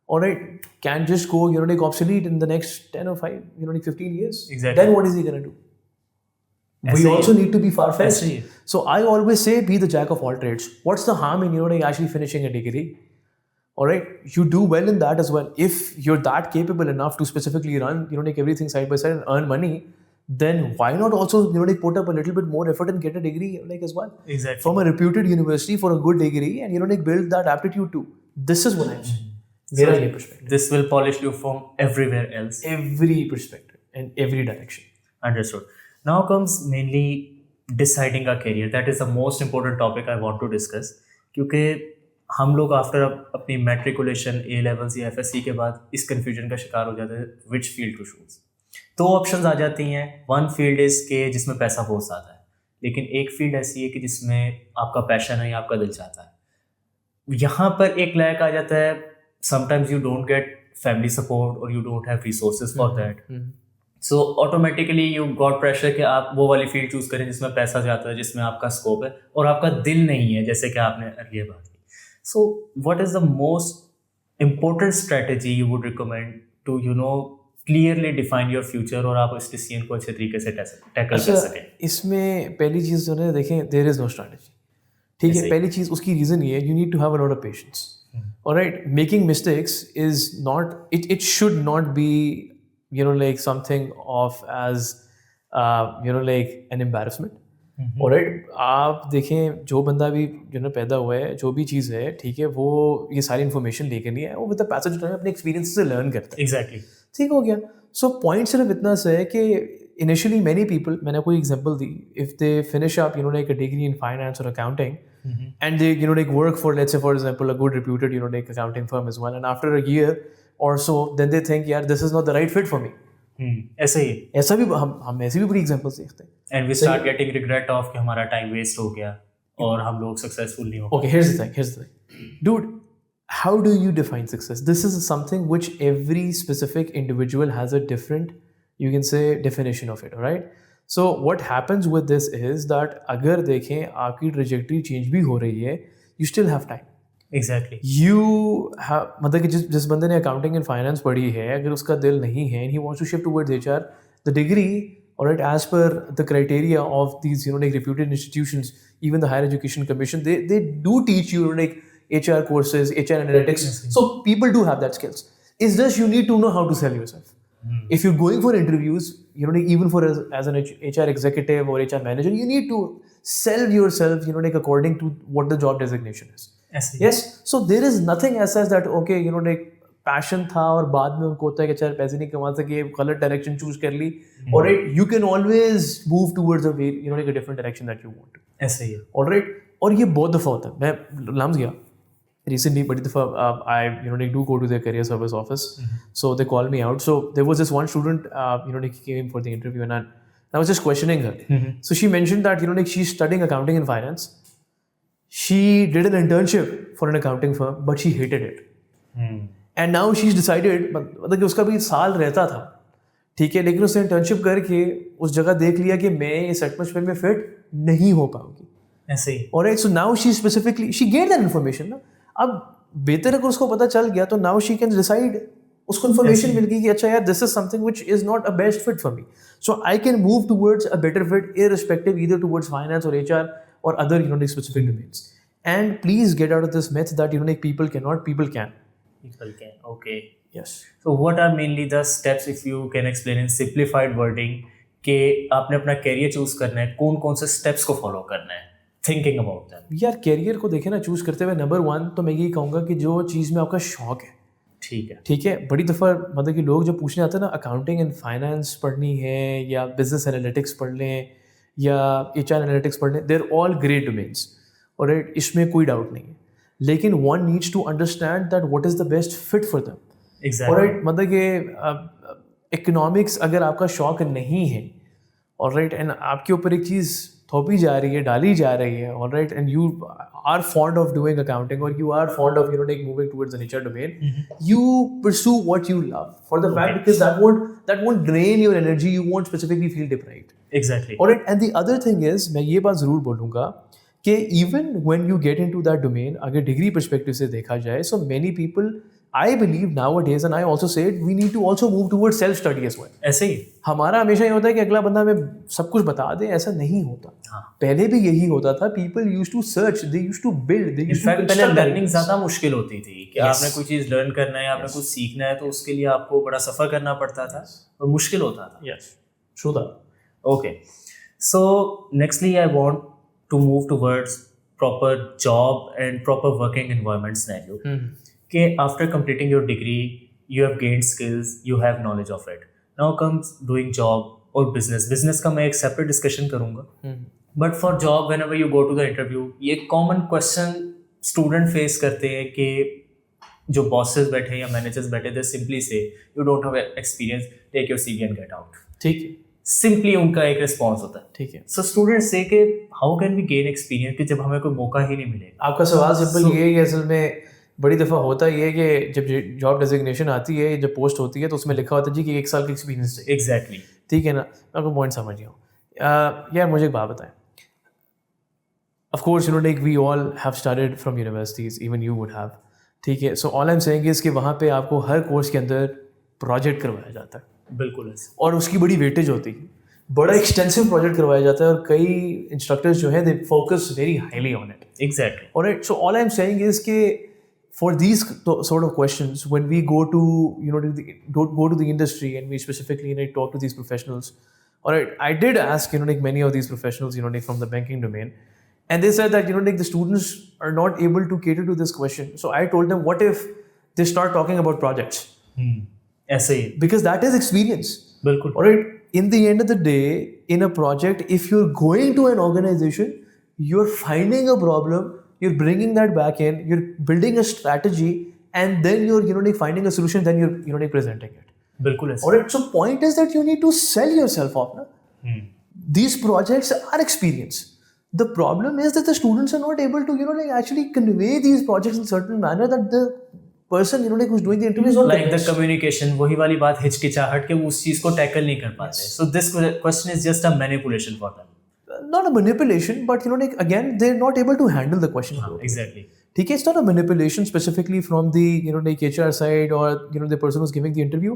all right, can just go, you know, like obsolete in the next 10 or 5, you know, like 15 years. Exactly. Then what is he going to do? We also need to be far-fetched. So I always say, be the jack of all trades. What's the harm in, you know, like actually finishing a degree? All right, you do well in that as well. If you're that capable enough to specifically run, you know, like everything side by side and earn money, then why not also, you know, like put up a little bit more effort and get a degree, like as well. Exactly. From a reputed university for a good degree, and you know, like build that aptitude too. This is what I'm saying. Mera ye perspective. This will polish you from everywhere else. Every perspective and every direction. Understood. Now comes mainly deciding a career. That is the most important topic I want to discuss. क्योंकि हम लोग after अपनी matriculation A levels या FSC के बाद इस confusion का शिकार हो जाते हैं, which field to choose. 2 options आ जाती हैं। वन फील्ड इज के जिसमें पैसा बहुत ज़्यादा है, लेकिन एक फील्ड ऐसी है कि जिसमें आपका पैशन है या आपका दिल चाहता है। यहाँ पर एक लैक आ जाता है, sometimes you don't get family support और you don't have resources for that, so automatically you got pressure कि आप वो वाली फील्ड चूज करें जिसमें पैसा ज़्यादा है, जिसमें आपका स्कोप है और आपका दिल नहीं है, जैसे कि आपने अर्लियर बात की। So what is the most important strategy you would recommend to you know clearly define your future और आप इस डिसीजन को अच्छे तरीके से टैकल कर सकें? इसमें पहली चीज़ जो है, देखें, देयर इज़ नो स्ट्रैटेजी। ठीक है, पहली चीज़ उसकी रीज़न ये है, you need to have a lot of patience. Alright, making mistakes is not, it should not be you know like something of as you know like an embarrassment. Alright, आप देखें, जो बंदा भी जो ना पैदा हुआ है, जो भी चीज़ है, ठीक है, वो ये सारी इन्फॉर्मेशन लेकर नहीं है, वो with the passage of time अपने एक्सपीरियंस से लर्न करता है। एग्जैक्टली, ठीक हो गया। सो पॉइंट सिर्फ इतना सा है कि इनिशियली मैनी पीपल, मैंने कोई एग्जांपल दी, if they finish up you know like a degree in finance और accounting and they you know like work for, let's say for example, a good reputed you know like accounting firm as well, and after a year or so then they think यार this is not the right fit for me. ऐसे ही, ऐसा भी हम ऐसी भी बड़ी examples देखते हैं, and we start getting regret of कि हमारा टाइम वेस्ट हो गया और हम लोग सक्सेसफुल नहीं हो। Okay, here's the thing, dude, how do you define success? This is something which every specific individual has a different, you can say, definition of it, all right? So what happens with this is that अगर देखें आपकी trajectory change भी हो रही है, you still have time. Exactly. You have, मतलब कि जिस बंदे ने accounting and finance पढ़ी है, अगर उसका दिल नहीं है and he wants to shift towards HR, the degree, all right, as per the criteria of these you know like reputed institutions, even the Higher Education Commission, they do teach you like HR courses, HR analytics. So people do have that skills. It's just you need to know how to sell yourself. If you're going for interviews, you know, like even for as an HR executive or HR manager, you need to sell yourself, you know, like according to what the job designation is. Yes. So there is nothing as such that okay, you know, like passion था और बाद में उनको होता है कि अच्छा पैसे नहीं कमा सके, गलत डायरेक्शन चूज कर ली, और you can always move towards a way you know like a different direction that you want. ऐसे ही है, ऑलराइट। और ये बहुत दफ़ा होता है, मैं लाम्स गया recently, बड़ी दफ़ा I you know like do go to their career service office, so they called me out. So there was this one student you know like came for the interview and I was just questioning her. So she mentioned that you know like she's studying accounting and finance. She did an internship for an accounting firm, but she hated it. And now she is decided, मतलब कि उसका भी साल रहता था, ठीक है, लेकिन उसने इंटर्नशिप करके उस जगह देख लिया कि मैं इस एटमोसफेयर में फिट नहीं हो पाऊंगी। ऐसे ही alright, so now she specifically she get that information ना। अब बेहतर अगर उसको पता चल गया तो नाउ शी कैन डिसाइड, उसको इन्फॉर्मेशन मिल गई कि अच्छा यार this is something which is not a best fit for me, so I can move towards a better fit irrespective either towards finance or HR or other specific domains. And please get out of this myth that people cannot, people can. people can. Okay. Yes. So what are mainly the steps, if you can explain in simplified wording, कि आपने अपना career choose करना है, कौन कौन से steps को follow करना है, थिंकिंग अबाउट दैट? यार कैरियर को देखे ना चूज करते हुए, नंबर 1 तो मैं यही कहूँगा कि जो चीज़ में आपका शौक है, ठीक है, बड़ी दफ़ा मतलब कि लोग जो पूछने आते हैं ना अकाउंटिंग एंड फाइनेंस पढ़नी है या बिजनेस एनालिटिक्स पढ़ लें या एचआर एनालिटिक्स पढ़ लें, देर ऑल ग्रेट डोमेन्स, और इसमें कोई डाउट नहीं है, लेकिन one needs to understand that what is the best fit for them. Alright, मतलब कि इकोनॉमिक्स अगर आपका शौक नहीं है, ऑलराइट, एंड आपके ऊपर एक चीज़ थोपी जा रही है, डाली जा रही है, alright, and you are fond of doing accounting or you are fond of moving towards the HR domain, you pursue what you love for the fact because that won't drain your energy, you won't specifically feel deprived. Exactly. Alright, and the other thing is, मैं ये बात ज़रूर बोलूँगा कि even when you get into that domain, अगर degree perspective से देखा जाए, so many people, I believe nowadays, and I also say it, we need to also move towards self study as well. ऐसे ही हमारा हमेशा ये होता है कि अगला बंदा हमें सब कुछ बता दे, ऐसा नहीं होता। हाँ। पहले भी यही होता था, people used to search, they used to build, they used to in fact पहले construct लर्निंग ideas. ज़्यादा मुश्किल होती थी कि Yes. आपने कोई चीज़ लर्न करना है, आपने कुछ सीखना है, तो उसके लिए आपको बड़ा सफ़र करना पड़ता था और मुश्किल होता था। Yes, true that. Okay. So nextly I want to move towards proper job and proper working environment scenario. कि after completing your degree, you have gained skills, you have knowledge of it. Now comes doing job or business. Business का मैं एक separate discussion करूँगा. But for job, whenever you go to the interview, ये common question student face करते हैं कि जो bosses बैठे हैं या managers बैठे, they simply say, you don't have experience, take your CV and get out. ठीक है, Simply उनका एक response होता है. ठीक है। So students say कि how can we gain experience कि जब हमें कोई मौका ही नहीं मिलेगा? आपका सवाल सिंपल ये है कि असल में बड़ी दफ़ा होता ये है कि जब जॉब डेजिग्नेशन आती है, जब पोस्ट होती है, तो उसमें लिखा होता है जी कि 1 साल का एक्सपीरियंस चाहिए। Exactly. ठीक है ना, मैं आपको पॉइंट समझ गया हूँ। यार मुझे एक बात बताएं, of course we all have started from universities, even you would have, ठीक है। So all I am saying is कि वहाँ पे आपको हर कोर्स के अंदर प्रोजेक्ट करवाया जाता है, बिल्कुल ऐसे। और उसकी बड़ी वेटेज होती है, बड़ा एक्सटेंसिव प्रोजेक्ट करवाया जाता है, और कई इंस्ट्रक्टर्स जो है they focus very highly on it. Exactly. Alright, so all I am saying is कि for these sort of questions, when we go to go to the industry and we specifically talk to these professionals, all right, I did ask many of these professionals from the banking domain, and they said that the students are not able to cater to this question. So I told them, what if they start talking about projects? ऐसे ही Because that is experience. बिल्कुल। All right, in the end of the day, in a project, if you're going to an organization, you're finding a problem, you're bringing that back in, you're building a strategy, and then you're finding a solution, then you're presenting it. बिल्कुल ऐसे। Alright, so point is that you need to sell yourself off. Na? These projects are experience. The problem is that the students are not able to actually convey these projects in certain manner that the person who's doing the interview is not like the communication, वही वाली बात, हिचकिचाहट के वो उस चीज को tackle नहीं कर पाते। So this question is just a manipulation for them. Not a manipulation, but again, they're not able to handle the question. Exactly. ठीक है, it's not a manipulation specifically from the HR side or the person who's giving the interview.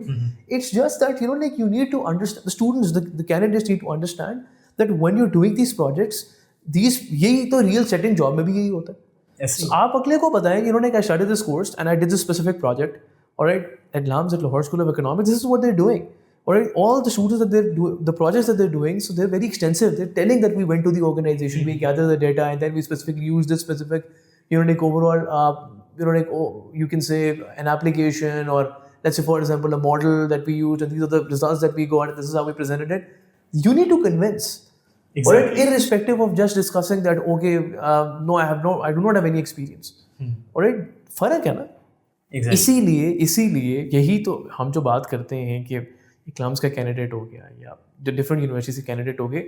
It's just that you need to understand, the students, the candidates need to understand that when you're doing these projects, यही तो real setting job में भी यही होता है। ऐसे आप अगले को बताएं I studied this course and I did this specific project, all right, at LAMS, at Lahore School of Economics. This is what they're doing. All right, all the students that they're doing, the projects that they're doing, so they're very extensive. They're telling that we went to the organization, we gathered the data, and then we specifically used this specific, overall, you can say an application, or let's say, for example, a model that we used, and these are the results that we got, and this is how we presented it. You need to convince. Exactly. All right, irrespective of just discussing that, okay, no, I do not have any experience. All right, फर्क है ना? Exactly. इसीलिए यही तो हम जो बात करते हैं कि इक्लाम्स का कैंडिडेट हो गया या जो डिफरेंट यूनिवर्सिटी से कैंडिडेट हो गए,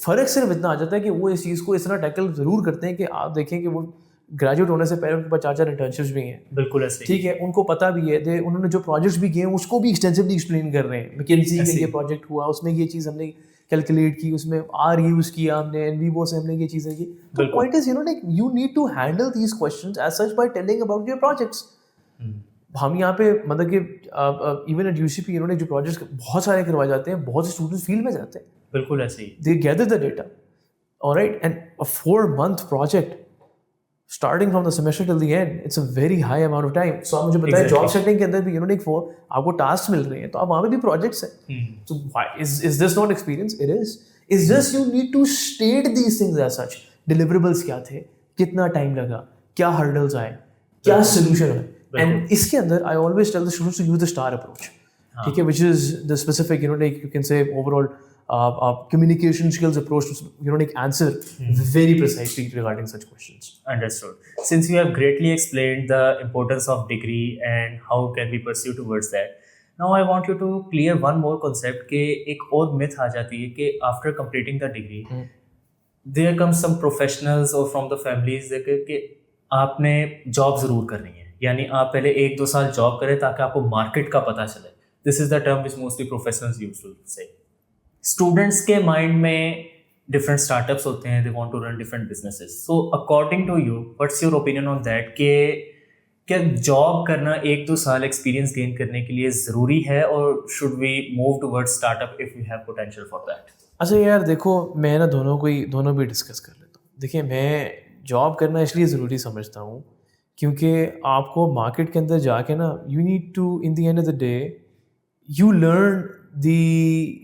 फ़र्क सिर्फ इतना आ जाता है कि वो इस चीज़ को इस तरह टैकल ज़रूर करते हैं कि आप देखें कि वो ग्रेजुएट होने से पहले उनके पास 4-4 इंटर्नशिप्स भी हैं, बिल्कुल ऐसे ही। ठीक है, उनको पता भी है, उन्होंने जो प्रोजेक्ट्स भी किए हैं उसको भी एक्सटेंसिवली एक्सप्लेन कर रहे हैं। McKinsey ऐसे का ये ही। प्रोजेक्ट हुआ, उसमें ये चीज़ हमने कैलकुलेट की, उसमें आर यूज़ किया हमने, एनवीवो से हमने ये चीज़ें की। तो बिल्कुल। Point is like you need to handle these questions as such by telling about your projects. हम यहाँ पे मतलब कि इवन एट यूसीपी इन्होंने जो प्रोजेक्ट्स बहुत सारे करवाए जाते हैं, बहुत से स्टूडेंट्स फील्ड में जाते हैं, बिल्कुल ऐसे ही। they gather the data, all right, and a 4-month project starting from the semester till the end, it's a very high amount of time. So आप मुझे बताएं, Exactly. जॉब सेटिंग के अंदर भी इन्होंने आपको टास्क मिल रहे हैं, तो आप वहाँ पे भी प्रोजेक्ट्स हैं। So why is this not experience? It is. It's just you need to state these things as such. Deliverables क्या थे, कितना टाइम लगा, क्या hurdles आए, क्या solution है, and इसके अंदर I always tell the students to use the STAR approach. ठीक है, which is the specific, like you can say overall communication skills approach to answer very precisely regarding such questions. Understood. Since you have greatly explained the importance of degree and how can we pursue towards that, now I want you to clear one more concept कि एक और myth आ जाती है कि after completing the degree, there comes some professionals or from the families कि आपने job ज़रूर करनी है, यानी आप पहले 1-2 साल जॉब करें ताकि आपको मार्केट का पता चले। This is the term which mostly professionals used to say. Students के माइंड में डिफरेंट स्टार्टअप्स होते हैं, they want to run different businesses. So according to you, what's your opinion on that कि क्या जॉब करना 1-2 साल एक्सपीरियंस गेन करने के लिए ज़रूरी है, और should we move towards startup if we have potential for that? अच्छा यार देखो, मैं ना दोनों भी डिस्कस कर लेता हूँ। देखिए, मैं जॉब करना इसलिए ज़रूरी समझता हूँ क्योंकि आपको मार्केट के अंदर जाके ना, you need to, in the end of the day, you learn the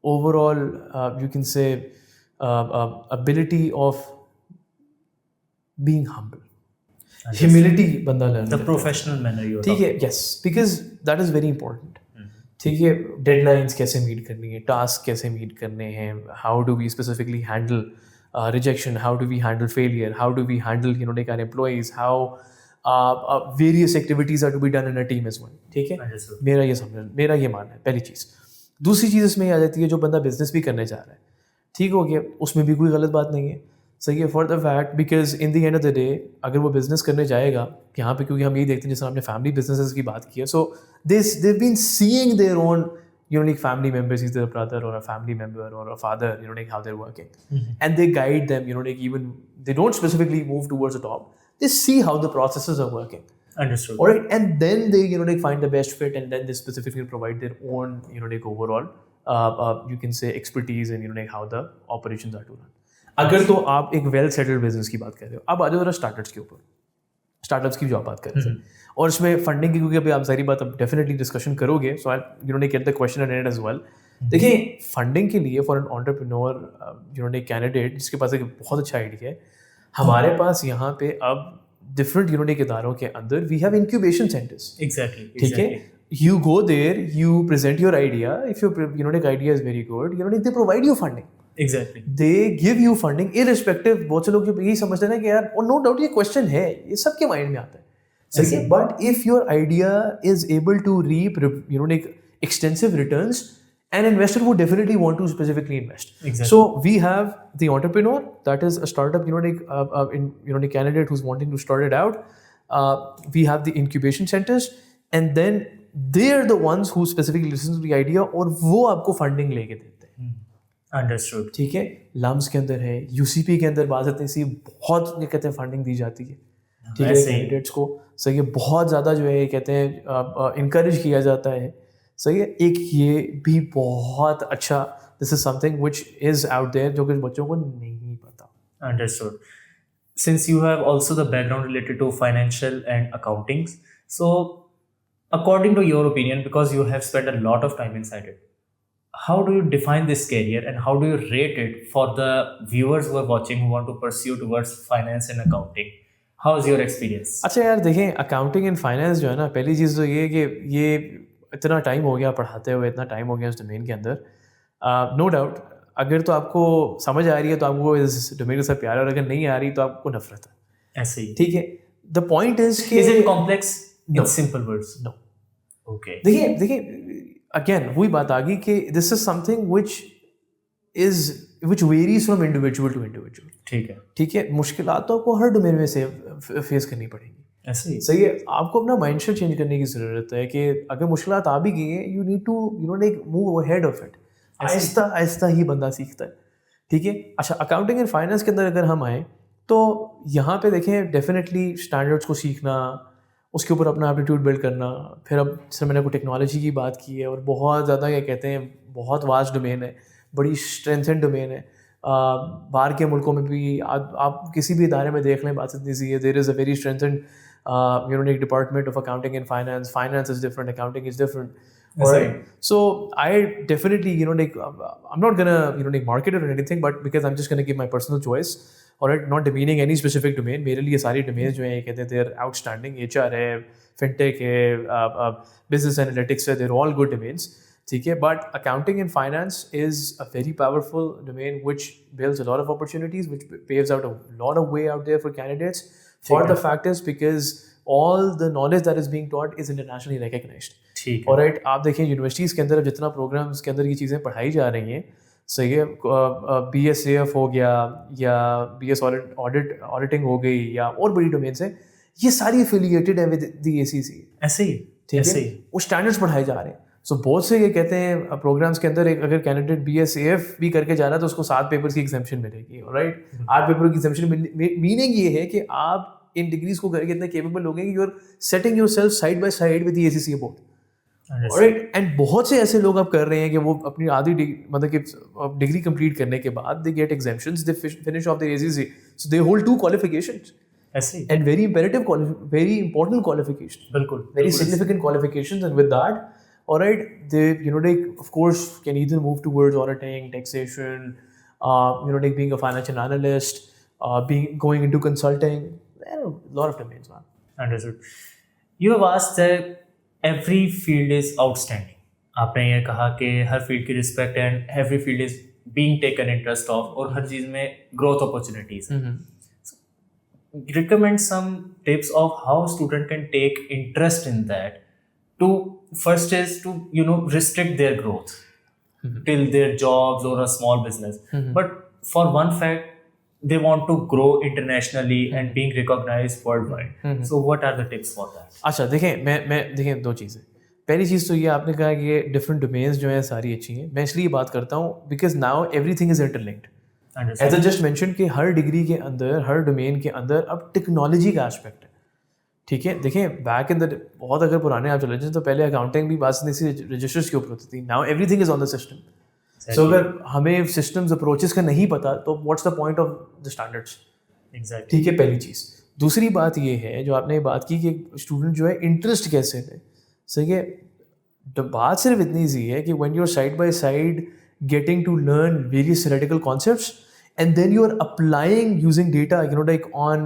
overall you can say ability of being humble, humility बंदा learn The professional manner you are ठीक है, yes, because that is very important. ठीक है, deadlines कैसे meet करनी है, task कैसे meet करने हैं, how do we specifically handle rejection, how do we handle failure, how do we handle like our employees, how various activities are to be done in a team as well. ठीक है, मेरा ये मानना है पहली चीज़। दूसरी चीज़ इसमें ये आ जाती है, जो बंदा बिजनेस भी करने जा रहा है, ठीक हो गया, उसमें भी कोई गलत बात नहीं है, सही है, for the fact because in the end of the day अगर वो बिजनेस करने जाएगा यहाँ पे, क्योंकि हम यही देखते हैं जैसे आपने फैमिली बिजनेसेस की बात की है, सो they've been seeing their own like family members, either a brother or a family member or a father, like how they're working, and they guide them, like even they don't specifically move towards the top, they see how the processes are working. Understood. All right, and then they like find the best fit, and then they specifically provide their own like overall you can say expertise and like how the operations are to run. अगर तो आप एक well settled business की बात कर रहे हो, अब आ जाओ जरा स्टार्टअप्स के ऊपर, स्टार्टअप्स की जो आप बात कर रहे थे, और इसमें फंडिंग की, क्योंकि अभी आप सारी बात अब डेफिनेटली डिस्कशन करोगे, so I get the question at as well. देखिए, फंडिंग के लिए फॉर एन एंटरप्रेन्योर कैंडिडेट जिसके पास एक बहुत अच्छा आइडिया है, हमारे पास यहाँ पे अब डिफरेंट यूनिक इदारों के अंदर we have incubation centres. Exactly, ठीक है, you go there, you present your idea, if your idea is very good, they provide you funding. Exactly. They give you funding irrespective। बहुत से लोग जो यही समझते हैं ना कि यार, और नो डाउट ये क्वेश्चन है, ये सबके माइंड में आता है, सही है, but if your idea is able to reap extensive returns, an investor would definitely want to specifically invest. Exactly. So we have the entrepreneur, that is a startup candidate who's wanting to start it out. We have the incubation centers, and then they're the ones who specifically listen to the idea, और वो आपको funding लेके देते हैं। Understood. ठीक है, lumps के अंदर है, यूसीपी के अंदर बात होती है, बहुत ये कहते हैं फंडिंग दी जाती है, ठीक है, कैंडिडेट्स को, सही है, बहुत ज़्यादा जो है कहते हैं इनकरेज किया जाता है, सही है। एक ये भी बहुत अच्छा, this is something which is out there, जो कि बच्चों को नहीं पता। Understood. Since you have also the background related to financial and accounting, so according to your opinion, because you have spent a lot of time inside it, how do you define this career and how do you rate it for the viewers who are watching who want to pursue towards finance and accounting? How is your experience? अच्छा यार देखें, accounting and finance जो है ना, पहली चीज़ तो ये कि ये इतना टाइम हो गया पढ़ाते हुए, इतना टाइम हो गया उस डोमेन के अंदर, नो डाउट अगर तो आपको समझ आ रही है तो आपको इस डोमेन के साथ प्यार है, और अगर नहीं आ रही तो आपको नफरत है, ऐसे ही, ठीक है। द पॉइंट इज कि is it complex in simple words? No. Okay, देखिए अगेन वही बात आ गई कि this is something which is which varies from individual to individual. ठीक है, मुश्किलात तो आपको हर डोमेन में से फेस करनी पड़ेगी। ऐसे ही सही है, आपको अपना माइंडसेट चेंज करने की ज़रूरत है कि अगर मुश्किलात आ भी गई हैं, you need to like move ahead of it. आहिस्ता आहिस्ता ही बंदा सीखता है। ठीक है, अच्छा, अकाउंटिंग एंड फाइनेंस के अंदर अगर हम आए तो यहाँ पे देखें डेफिनेटली स्टैंडर्ड्स को सीखना, उसके ऊपर अपना एप्टीट्यूड बिल्ड करना। फिर अब सर मैंने को टेक्नोलॉजी की बात की है और बहुत ज़्यादा क्या कहते हैं, बहुत वास्ट डोमेन है, बड़ी स्ट्रेंथेंड डोमेन है। बाहर के मुल्कों में भी आप किसी भी इदारे में देख लें, बात इतनी सी है, there is a very strengthened एक department of accounting and finance is different, accounting is different. Alright, so I definitely I'm not gonna market it or anything, but because I'm just gonna give my personal choice. Alright, not demeaning any specific domain. मेरे लिए सारी domains जो हैं ये कहते हैं they're outstanding. HR है, fintech है, business analytics है, they're all good domains. ठीक है, but accounting and finance is a very powerful domain which builds a lot of opportunities, which paves out a lot of way out there for candidates. For the fact is because all the knowledge that is being taught is internationally recognized. ठीक है, alright, आप देखिए universities के अंदर जितना programmes के अंदर ये चीज़ें पढ़ाई जा रही हैं, सही है, BSAF हो गया या BS ऑडिटिंग हो गई या और बड़ी डोमेन्स हैं, ये सारी एफिलिएटेड है विद द ACC। ऐसे ही ठीक है, वो स्टैंडर्ड्स पढ़ाए जा रहे हैं। सो बहुत से ये कहते हैं प्रोग्राम्स के अंदर अगर कैंडिडेट BSAF भी करके जा रहा है तो उसको 7 पेपर्स की एग्जाम्पशन मिलेगी। राइट, 8 पेपर की एग्जाम्पशन मीनिंग ये है कि आप इन डिग्रीज को करके इतने केपेबल हो गए कि you are setting yourself side by side with the ACC board. Right, and बहुत से ऐसे लोग अब कर रहे हैं कि वो अपनी आधी मतलब कि डिग्री कंप्लीट करने के बाद they get exemptions, they finish off the ACC, so they hold 2 qualifications. ऐसे ही एंड वेरी इंपॉर्टेंट क्वालिफिकेशन, बिल्कुल very significant qualifications, and with that, all right, they they of course can either move towards auditing, taxation, like being a financial analyst, going into consulting. There are a lot of domains, man. Understood. You have asked that every field is outstanding. आपने ये कहा कि हर field की respect and every field is being taken interest of, और हर चीज़ में growth opportunities हैं. Recommend some tips of how student can take interest in that. To first is to restrict their growth till their jobs or a small business. But for one fact, they want to grow internationally and being recognized worldwide. So what are the tips for that? अच्छा, देखें, मैं देखें 2 चीज़ें. पहली चीज़ तो ये आपने कहा कि डिफरेंट डोमेन्स जो हैं सारी अच्छी हैं. मैं इसलिए बात करता हूँ because now everything is interlinked. As I just mention कि हर डिग्री के अंदर, हर डोमेन के अंदर अब टेक्नोलॉजी का एस्पेक्ट है. ठीक है, देखें बैक इन द बहुत अगर पुराने आप चले जाएं तो पहले अकाउंटिंग भी बात नहीं रजिस्टर्स के ऊपर होती थी. Now everything is on the system. So अगर हमें सिस्टम्स अप्रोचेस का नहीं पता तो what's the point of the standards. Exactly. ठीक है, पहली चीज़. दूसरी बात ये है जो आपने बात की कि स्टूडेंट जो है इंटरेस्ट कैसे है. सही है, बात सिर्फ इतनी सी है कि when you are side by side getting to learn various theoretical concepts and then you are applying using data like on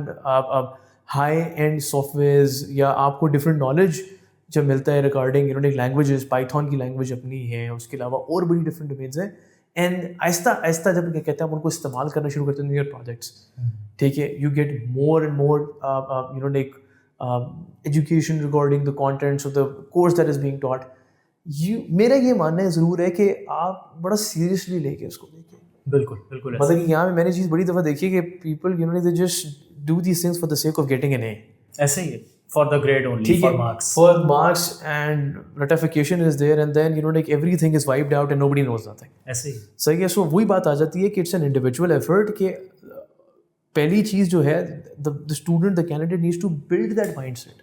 high end softwares, या आपको different knowledge जब मिलता है regarding languages, Python की language अपनी है, उसके अलावा और बड़ी different domains हैं, and आहिस्ता आहिस्ता जब कहते हैं आप उनको इस्तेमाल करना शुरू करते हैं your projects. ठीक है, you get more and more education regarding the contents of the course that is being taught. मेरा ये मानना है ज़रूर है कि आप बड़ा सीरियसली लेके उसको देखिए. बिल्कुल बिल्कुल. मतलब कि यहाँ पे मैंने चीज़ बड़ी दफ़ा देखी है कि people they just do these things for the sake of getting an A. ऐसे ही for the grade only, for marks and notification is there and then everything is wiped out and nobody knows nothing. ऐसे ही सही है. सो वही बात आ जाती है कि इट्स एन इंडिविजुअल एफर्ट. कि पहली चीज़ जो है the student, the candidate needs to build that mindset.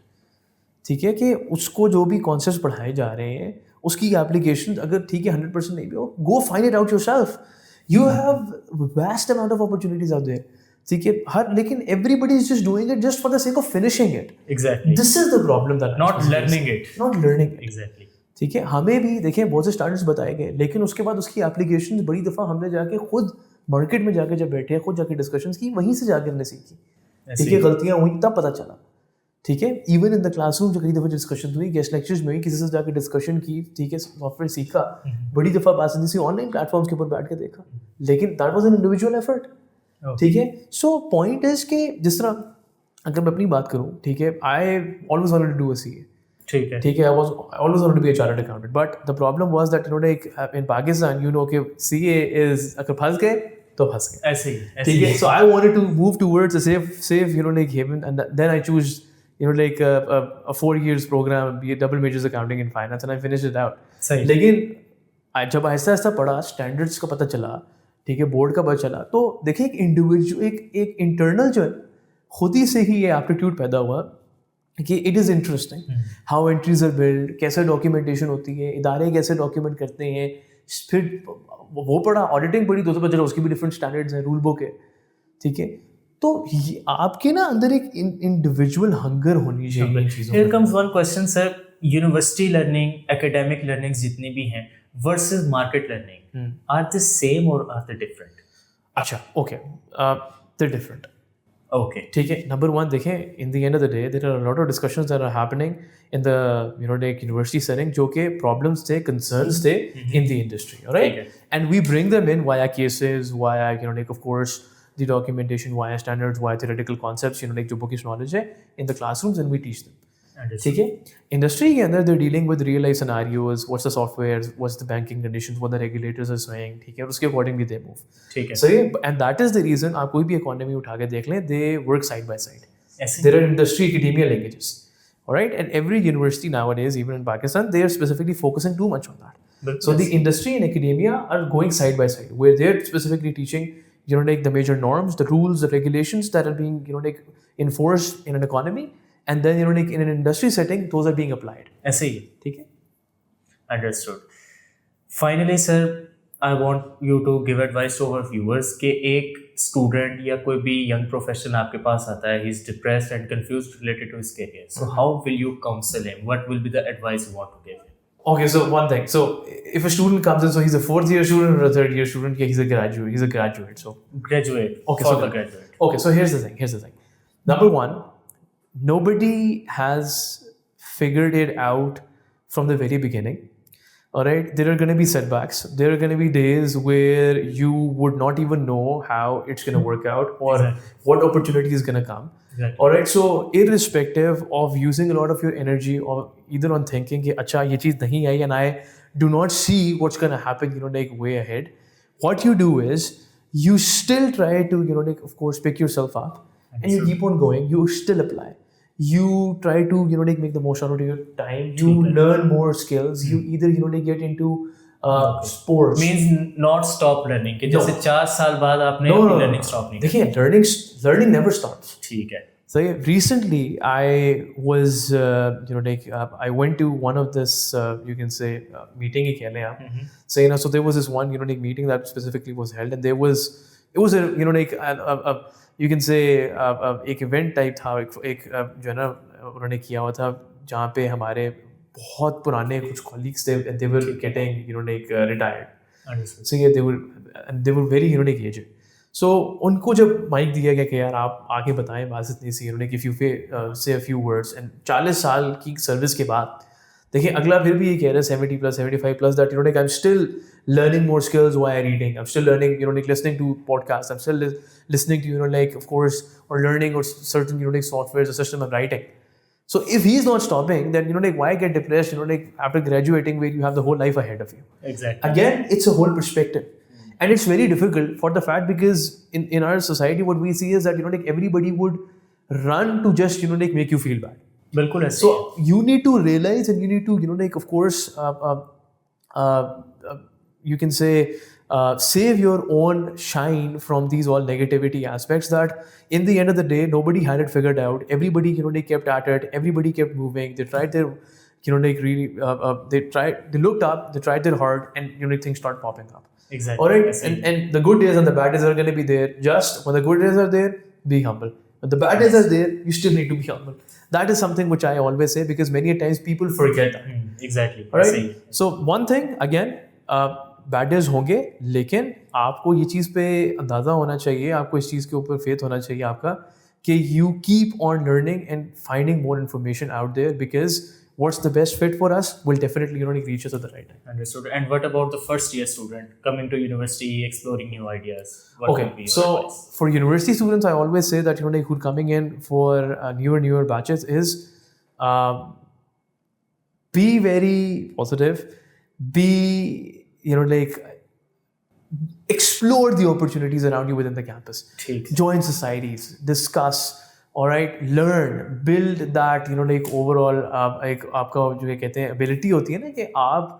ठीक है, कि उसको जो भी कॉन्सेप्ट पढ़ाए जा रहे हैं उसकी एप्लीकेशन अगर ठीक है 100% नहीं भी हो, go find it out yourself. You have vast amount of opportunities out there. ठीक है, लेकिन everybody is just doing it just for the sake of finishing it. Exactly. This is the problem that not learning it. Not learning it. Exactly. ठीक है, हमें भी देखें बहुत से स्टैंडर्ड्स बताए गए, लेकिन उसके बाद उसकी एप्लीकेशन बड़ी दफ़ा हमने जाके खुद मार्केट में जाके जब बैठे खुद जाके डिस्कशंस की, वहीं से जाके हमने सीखी. ठीक है, गलतियाँ हुई तब पता चला. ठीक है, इवन इन द क्लासरूम जो कई दफ़ा डिस्कशन हुई, गेस्ट लेक्चर्स में हुई, किसी से जाके डिस्कशन की. ठीक है, सॉफ्टवेयर सीखा. बड़ी दफ़ा बात जैसे ऑनलाइन प्लेटफॉर्म्स के ऊपर बैठ के देखा, लेकिन that was an individual effort. ठीक है, सो पॉइंट इज कि जिस तरह अगर मैं अपनी बात करूँ, ठीक है, I always wanted to do a CA. ठीक है, I was always wanted to be a chartered accountant, but the problem was that in Pakistan कि सीए इज, अगर फंस गए तो फंस गए. ऐसे ही ठीक है. So I wanted to move towards a safe like haven, and then I choose like a 4 years program, be a double majors accounting and finance, and I finished it out. सही. लेकिन जब आहिस्ता आहिस्ता पढ़ा, स्टैंडर्ड्स का पता चला, ठीक है, board का पता चला, तो देखिए एक इंडिविजुअल एक इंटरनल जो है खुद ही से ही ये एप्टीट्यूड पैदा हुआ कि it is interesting how entries are build, कैसे डॉक्यूमेंटेशन होती है, इदारे कैसे डॉक्यूमेंट करते हैं. फिर वो पढ़ा, ऑडिटिंग पढ़ी, तो पता चला उसकी भी डिफरेंट स्टैंडर्ड्स हैं, रूल बुक है. ठीक है. तो आपके ना अंदर एक इंडिविजुअल हंगर होनी चाहिए इन चीज़ों. Here comes one question, sir. University learning, academic learning जितनी भी हैं versus market learning, are the same और आर द डिफरेंट? अच्छा, ओके, दे डिफरेंट. ओके, ठीक है. नंबर वन देखें, in the end of the day there are lot of discussions that are happening in the एक university setting, जो कि problems थे, concerns थे in the industry, right? And we bring them in via cases, via of course the documentation, via standards, via theoretical concepts, जो bookish knowledge है in the classrooms, and we teach them. ठीक है. Industry के अंदर they dealing with real life scenarios, what's the software, what's the banking conditions, what the regulators are saying. ठीक है. और उसके अकॉर्डिंगली दे मूव. ठीक है. सही. And that is the reason आप कोई भी इकोनॉमी उठा के देख लें, they work side by side. ऐसे There are industry academia linkages, all right, and every university nowadays, even in Pakistan, they are specifically focusing too much on that. But So the industry and academia are going side by side, where they're specifically teaching, the major norms, the rules, the regulations that are being, enforced in an economy, and then, in an industry setting, those are being applied. ऐसे ही. ठीक है. Understood. Finally, sir, I want you to give advice to our viewers कि एक student या कोई भी young professional आपके पास आता है, he is depressed and confused related to his career, so how will you counsel him, what will be the advice you want to give him? Okay, so one thing. So if a student comes in, so he's a 4th year student or a 3rd year student, he's a graduate. So Graduate. Okay, For so the graduate. Okay, so here's the thing. Number one, nobody has figured it out from the very beginning. All right, there are going to be setbacks. There are going to be days where you would not even know how it's going to work out or what opportunity is going to come. Exactly. All right, so irrespective of using a lot of your energy or either on thinking कि अच्छा ये चीज़ नहीं आई and I do not see what's going to happen, way ahead, what you do is you still try to, of course, pick yourself up and you keep on going. You still apply. You try to, make the most out of your time. You learn more skills. You either, get into sports. Means not stop learning कि जैसे 4 साल बाद आपने अपनी learning stop नहीं. देखिए, learning never stops. ठीक है. So recently I was, I went to one of this, you can say, meeting ही कह लें आप. So, so there was this one, meeting that specifically was held, and it was a, you can say, एक event type था, एक जो है ना उन्होंने किया हुआ था, जहाँ पे हमारे बहुत पुराने कुछ कॉलीग्स थे, दे वर गेटिंग रिटायर्ड. सो ये दे वर वेरी एजेड. सो उनको जब माइक दिया गया कि यार आप आगे बताएं बात इतनी सी, इफ यू से अ फ्यू वर्ड्स, एंड 40 साल की सर्विस के बाद देखिए अगला फिर भी ये कह रहे हैं 70+, 75+, that I'm still learning more skills while reading. I'm still learning, listening to podcasts. I'm still listening to, of course, or learning or certain, softwares or system of writing. So if he's not stopping, then, why get depressed, after graduating where you have the whole life ahead of you? Exactly. Again, it's a whole perspective. And it's very difficult for the fact because in our society, what we see is that, everybody would run to just, make you feel bad. बिल्कुल ऐसे. So you need to realize and you need to, of course, you can say, save your own shine from these all negativity aspects, that in the end of the day, nobody had it figured out. Everybody, they kept at it. Everybody kept moving. They tried their, really, they looked up, they tried their hard, and, things start popping up. Exactly. All right. And the good days and the bad days are going to be there. Just when the good days are there, be humble. When the bad days are there, you still need to be humble. That is something which I always say, because many times people forget that. Exactly. All right. So one thing again, bad days होंगे, लेकिन आपको ये चीज़ पे अंदाज़ा होना चाहिए, आपको इस चीज़ के ऊपर फेथ होना चाहिए आपका, कि you keep on learning and finding more information out there, because what's the best fit for us will definitely reach us at the right time. Understood. And what about the first year student coming to university, exploring new ideas? What Okay, would be your so advice? for university students, I always say that who are coming in for newer batches is be very positive, be explore the opportunities around you within the campus. ठीक Join societies, discuss, all right, learn, build that, like overall एक आपका जो ये कहते हैं ability होती है ना कि आप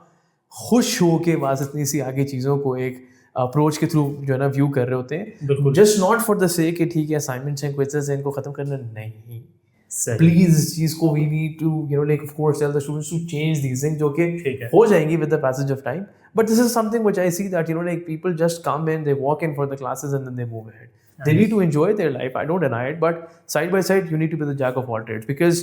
खुश हो के बस इतनी सी आगे चीज़ों को एक अप्रोच के थ्रू जो है ना व्यू कर रहे होते हैं, बिल्कुल जस्ट नॉट फॉर द सेक कि ठीक है असाइनमेंट्स हैं, क्विज़ेस हैं, इनको ख़त्म करना नहीं। सही प्लीज इस चीज़ को we need to like of course tell the students to change these things, जो कि ठीक है। हो जाएंगी with the passage of time, but this is something which I see that like people just come in, they walk in for the classes and then they move ahead. They need to enjoy their life. I don't deny it, but side by side, you need to be the jack of all trades, because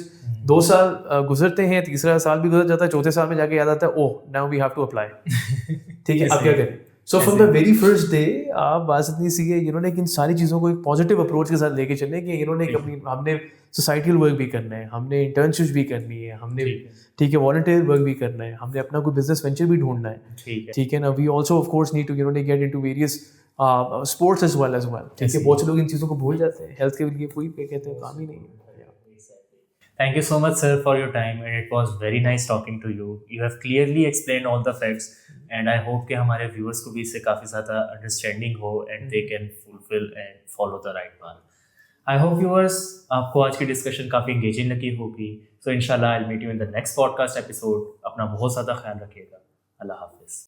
2 साल गुजरते हैं, तीसरा साल भी गुजर जाता है, चौथे साल में जाके याद आता है, ओह now we have to apply. ठीक है, अब क्या करें? So from the very first day, आप बात इतनी सी है, इन सारी चीज़ों को एक पॉजिटिव अप्रोच के साथ लेके चलने कि अपनी हमने सोसाइटल वर्क भी करना है, हमने इंटर्नशिप भी करनी है, हमने ठीक है वॉलंटियर वर्क भी करना है, हमने अपना कोई बिजनेस वेंचर भी ढूंढना है. ठीक है ना. We also of course need to get into various sports as well. ठीक है, बहुत से लोग इन चीज़ों को भूल जाते हैं. हेल्थ के लिए कोई कहते हैं काम ही नहीं है. Thank you so much, sir, for your time, and it was very nice talking to you. You have clearly explained all the facts, and I hope कि हमारे viewers को भी इससे काफ़ी ज़्यादा understanding हो and they can fulfill and follow the right path. I hope viewers आपको आज की discussion काफ़ी engaging लगी होगी. So inshallah I'll meet you in the next podcast episode. अपना बहुत ज़्यादा ख्याल रखिएगा. अल्लाह हाफिज़.